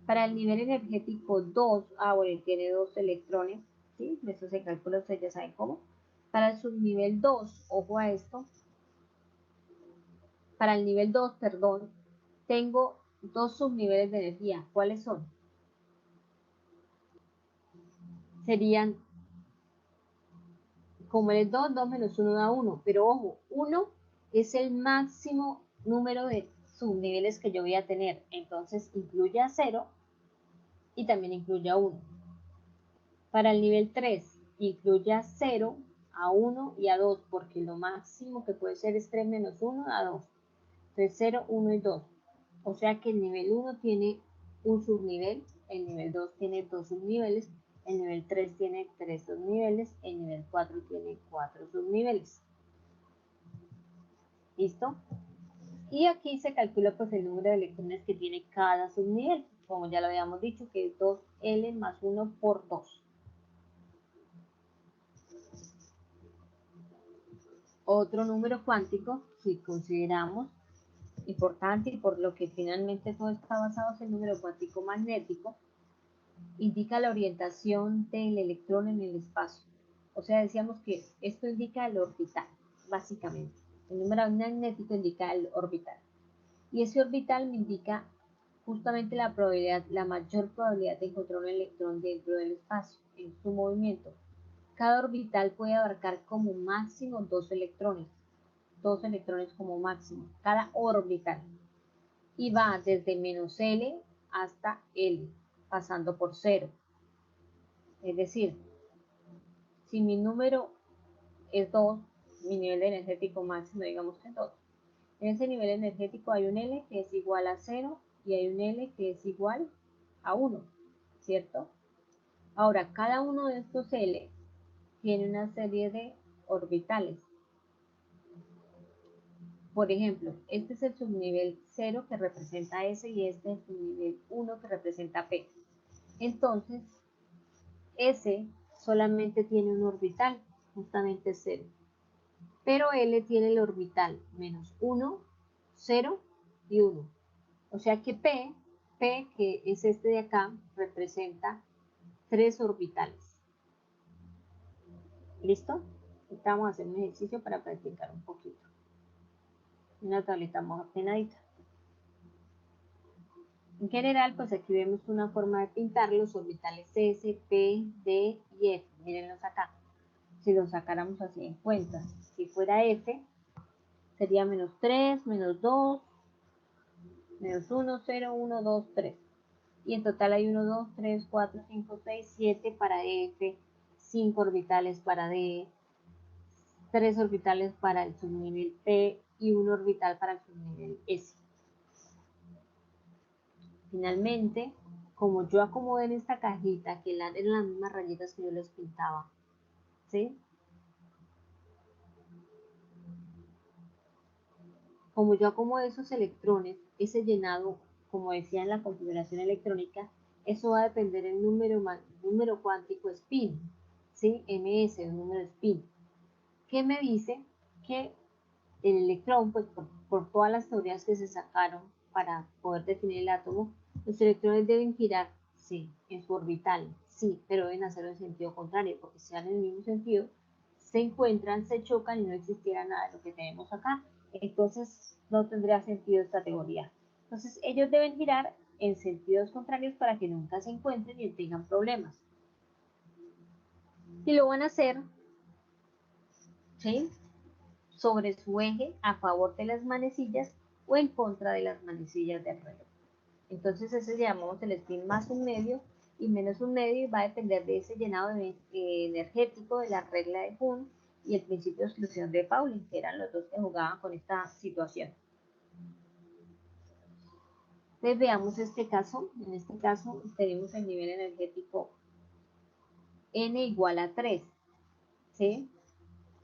Para el nivel energético 2, bueno, tiene 2 electrones, ¿sí? Eso se calcula, ustedes ya saben cómo. Para el subnivel 2, ojo a esto, para el nivel 2, perdón, tengo 2 subniveles de energía. ¿Cuáles son? Serían, como el 2, 2 menos 1 da 1, pero ojo, 1 es el máximo número de subniveles que yo voy a tener, entonces incluye a 0 y también incluye a 1. Para el nivel 3, incluye a 0, a 1 y a 2, porque lo máximo que puede ser es 3 menos 1 a 2. Entonces 0, 1 y 2. O sea que el nivel 1 tiene un subnivel, el nivel 2 tiene 2 subniveles, el nivel 3 tiene 3 subniveles, el nivel 4 tiene 4 subniveles. ¿Listo? Y aquí se calcula pues el número de electrones que tiene cada subnivel, como ya lo habíamos dicho, que es 2L más 1 por 2. Otro número cuántico, si consideramos importante y por lo que finalmente todo está basado en el número cuántico magnético, indica la orientación del electrón en el espacio. O sea, decíamos que esto indica el orbital, básicamente. El número magnético indica el orbital. Y ese orbital me indica justamente la probabilidad, la mayor probabilidad de encontrar un electrón dentro del espacio, en su movimiento. Cada orbital puede abarcar como máximo 2 electrones como máximo, cada orbital. Y va desde menos L hasta L, pasando por 0. Es decir, si mi número es 2, mi nivel energético máximo digamos que es 2. En ese nivel energético hay un L que es igual a 0 y hay un L que es igual a 1, ¿cierto? Ahora, cada uno de estos L tiene una serie de orbitales. Por ejemplo, este es el subnivel 0 que representa S y este es el subnivel 1 que representa P. Entonces, S solamente tiene un orbital, justamente 0. Pero L tiene el orbital menos 1, 0 y 1. O sea que P, que es este de acá, representa 3 orbitales. ¿Listo? Vamos a hacer un ejercicio para practicar un poquito. Una tableta más aplanadita. En general, pues aquí vemos una forma de pintar los orbitales S, P, D y F. Mírenlos acá. Si los sacáramos así en cuenta, si fuera F, sería menos 3, menos 2, menos 1, 0, 1, 2, 3. Y en total hay 1, 2, 3, 4, 5, 6, 7 para F, 5 orbitales para D, 3 orbitales para el subnivel P y 1 orbital para el subnivel S. Finalmente, como yo acomodé en esta cajita, que eran las mismas rayitas que yo les pintaba, ¿sí? Como yo acomodo esos electrones, ese llenado, como decía en la configuración electrónica, eso va a depender del número cuántico spin, ¿sí? MS, el número spin, que me dice que el electrón, pues por todas las teorías que se sacaron para poder definir el átomo, los electrones deben girar, sí, en su orbital, sí, pero deben hacerlo en sentido contrario, porque si van en el mismo sentido, se encuentran, se chocan y no existiera nada de lo que tenemos acá. Entonces no tendría sentido esta teoría. Entonces ellos deben girar en sentidos contrarios para que nunca se encuentren y tengan problemas. Y lo van a hacer, ¿sí?, sobre su eje a favor de las manecillas o en contra de las manecillas del reloj. Entonces ese llamamos el spin más un medio y menos un medio, y va a depender de ese llenado energético de la regla de Hund y el principio de exclusión de Pauling, que eran los dos que jugaban con esta situación. Entonces veamos este caso. En este caso tenemos el nivel energético N igual a 3, ¿sí?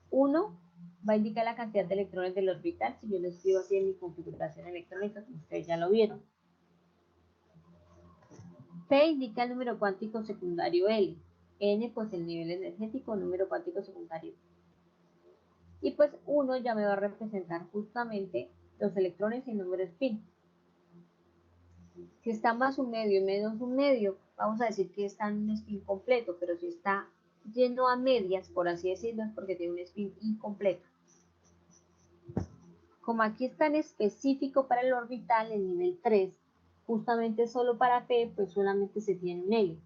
1 va a indicar la cantidad de electrones del orbital, si yo lo escribo así en mi configuración electrónica, como ustedes ya lo vieron. P indica el número cuántico secundario L. N, pues el nivel energético, número cuántico secundario. Y pues 1 ya me va a representar justamente los electrones y el número spin. Si está más un medio y menos un medio, vamos a decir que está en un spin completo, pero si está lleno a medias, por así decirlo, es porque tiene un spin incompleto. Como aquí está en específico para el orbital, el nivel 3, justamente solo para P, pues solamente se tiene un L.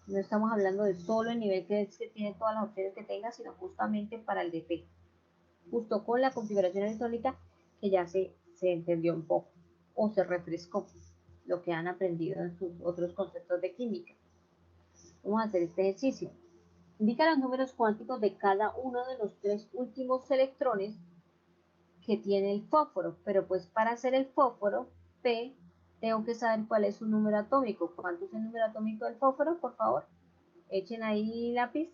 No estamos hablando de solo el nivel que tiene todas las opciones que tenga, sino justamente para el de P. Justo con la configuración electrónica que ya se entendió un poco o se refrescó lo que han aprendido en sus otros conceptos de química. Vamos a hacer este ejercicio. Indica los números cuánticos de cada uno de los 3 últimos electrones que tiene el fósforo, pero pues para hacer el fósforo P tengo que saber cuál es su número atómico. ¿Cuánto es el número atómico del fósforo? Por favor, echen ahí lápiz.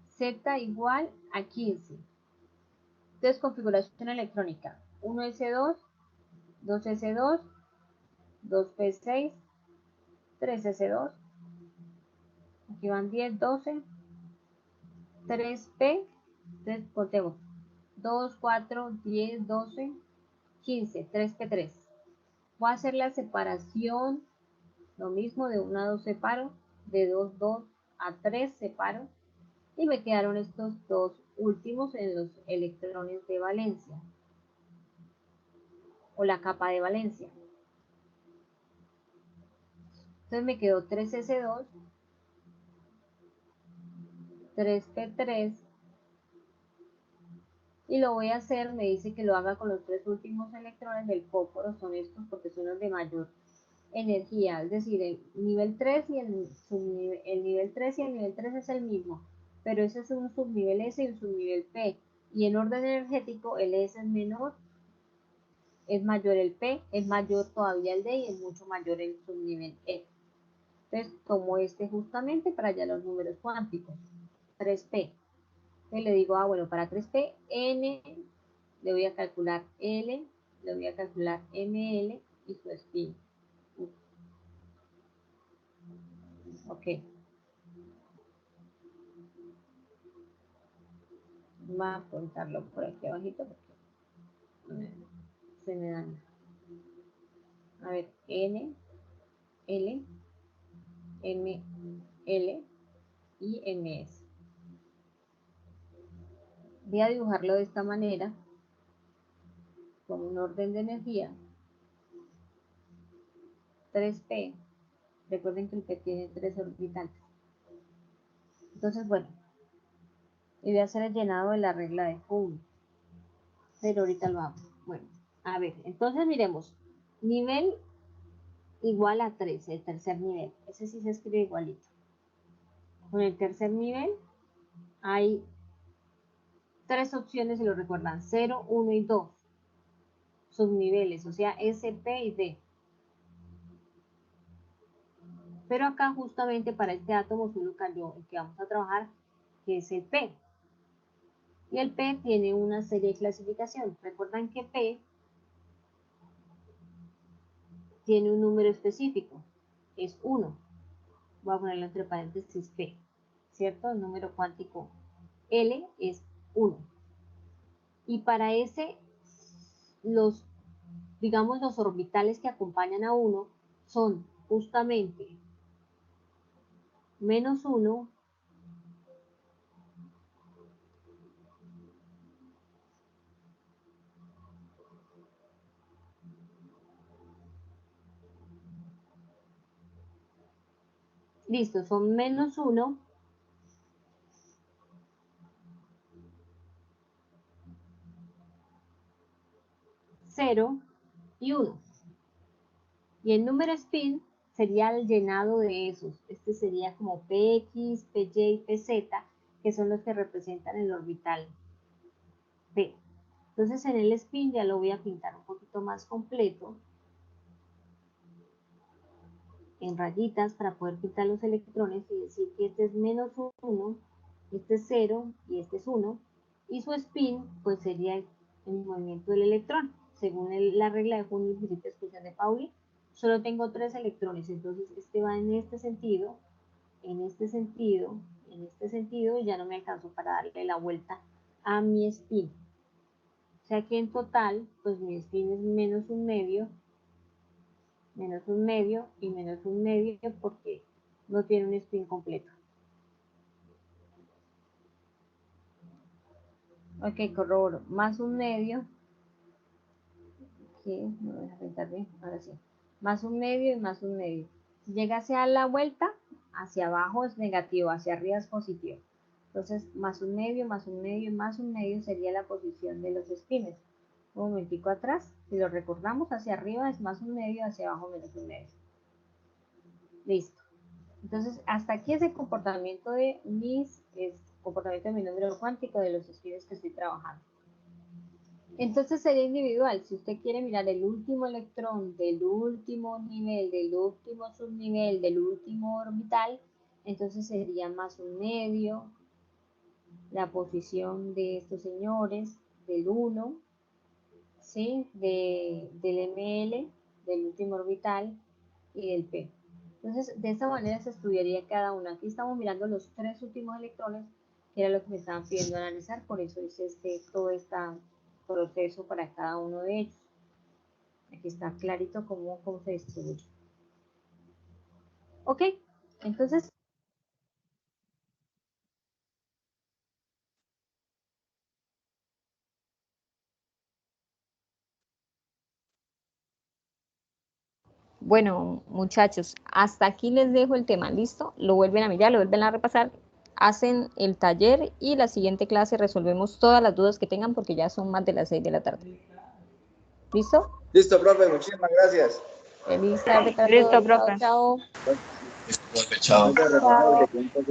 Z igual a 15. Entonces, configuración electrónica: 1s2, 2s2, 2p6, 3s2, aquí van 10, 12, 3p, entonces contemos, 2, 4, 10, 12, 15, 3p3. Voy a hacer la separación, lo mismo, de 1 a 2 separo, de 2, 2 a 3 separo, y me quedaron estos dos últimos en los electrones de valencia, o la capa de valencia. Entonces me quedó 3s2, 3p3, y lo voy a hacer, me dice que lo haga con los 3 últimos electrones del fósforo, son estos porque son los de mayor energía, es decir, el nivel 3 y el nivel 3 y el nivel 3 es el mismo, pero ese es un subnivel S y un subnivel P, y en orden energético el S es menor, es mayor el P, es mayor todavía el D y es mucho mayor el subnivel F. Entonces tomo este justamente para hallar los números cuánticos, 3P. Entonces le digo, bueno, para 3P, N, le voy a calcular L, le voy a calcular ML y su spin. Ok. Va a apuntarlo por aquí abajito porque se me dan. A ver, N, L, M, L y MS. Voy a dibujarlo de esta manera, con un orden de energía. 3p. Recuerden que el p tiene 3 orbitantes. Entonces, bueno, y voy a hacer el llenado de la regla de Joule. Pero ahorita lo hago. Bueno, a ver, entonces miremos. Nivel igual a 3, el tercer nivel. Ese sí se escribe igualito. Con el tercer nivel hay 3 opciones, si lo recuerdan, 0, 1 y 2. Subniveles, o sea, S, P y D. Pero acá justamente para este átomo solo cayó el que vamos a trabajar, que es el P. Y el P tiene una serie de clasificación. Recuerdan que P tiene un número específico, es 1. Voy a ponerlo entre paréntesis P, ¿cierto? El número cuántico L es 1. Y para ese, digamos, los orbitales que acompañan a 1 son justamente -1, listo, son -1, 0 y 1. Y el número spin sería el llenado de esos. Este sería como PX, PY y PZ, que son los que representan el orbital P. Entonces en el spin ya lo voy a pintar un poquito más completo, en rayitas, para poder pintar los electrones y decir que este es -1, este es 0 y este es 1. Y su spin pues sería el movimiento del electrón. Según la regla de Joule y el principio de exclusión de Pauli, solo tengo 3 electrones, entonces este va en este sentido, en este sentido, en este sentido, y ya no me alcanzó para darle la vuelta a mi spin. O sea que en total, pues mi spin es -1/2, -1/2 y -1/2 porque no tiene un spin completo. Ok, corroboro, +1/2, que no voy a pintar bien, ahora sí, +1/2 y +1/2. Si llega hacia la vuelta, hacia abajo es negativo, hacia arriba es positivo. Entonces, +1/2, +1/2 y +1/2 sería la posición de los spines. Un momentico atrás, si lo recordamos, hacia arriba es +1/2, hacia abajo -1/2. Listo. Entonces, hasta aquí es el comportamiento de mi número cuántico de los spines que estoy trabajando. Entonces sería individual. Si usted quiere mirar el último electrón del último nivel, del último subnivel, del último orbital, entonces sería +1/2, la posición de estos señores, del 1, ¿sí? Del ML, del último orbital y del P. Entonces, de esta manera se estudiaría cada uno. Aquí estamos mirando los 3 últimos electrones, que era lo que me estaban pidiendo analizar, por eso hice todo este proceso para cada uno de ellos. Aquí está clarito cómo se distribuye. Ok, entonces... Bueno, muchachos, hasta aquí les dejo el tema, ¿listo? Lo vuelven a mirar, lo vuelven a repasar, hacen el taller y la siguiente clase resolvemos todas las dudas que tengan porque ya son más de las 6 de la tarde. ¿Listo? Listo, profe, muchísimas gracias. Feliz tarde para Listo, todos. profe. Chao, chao. Chao. Muchas gracias.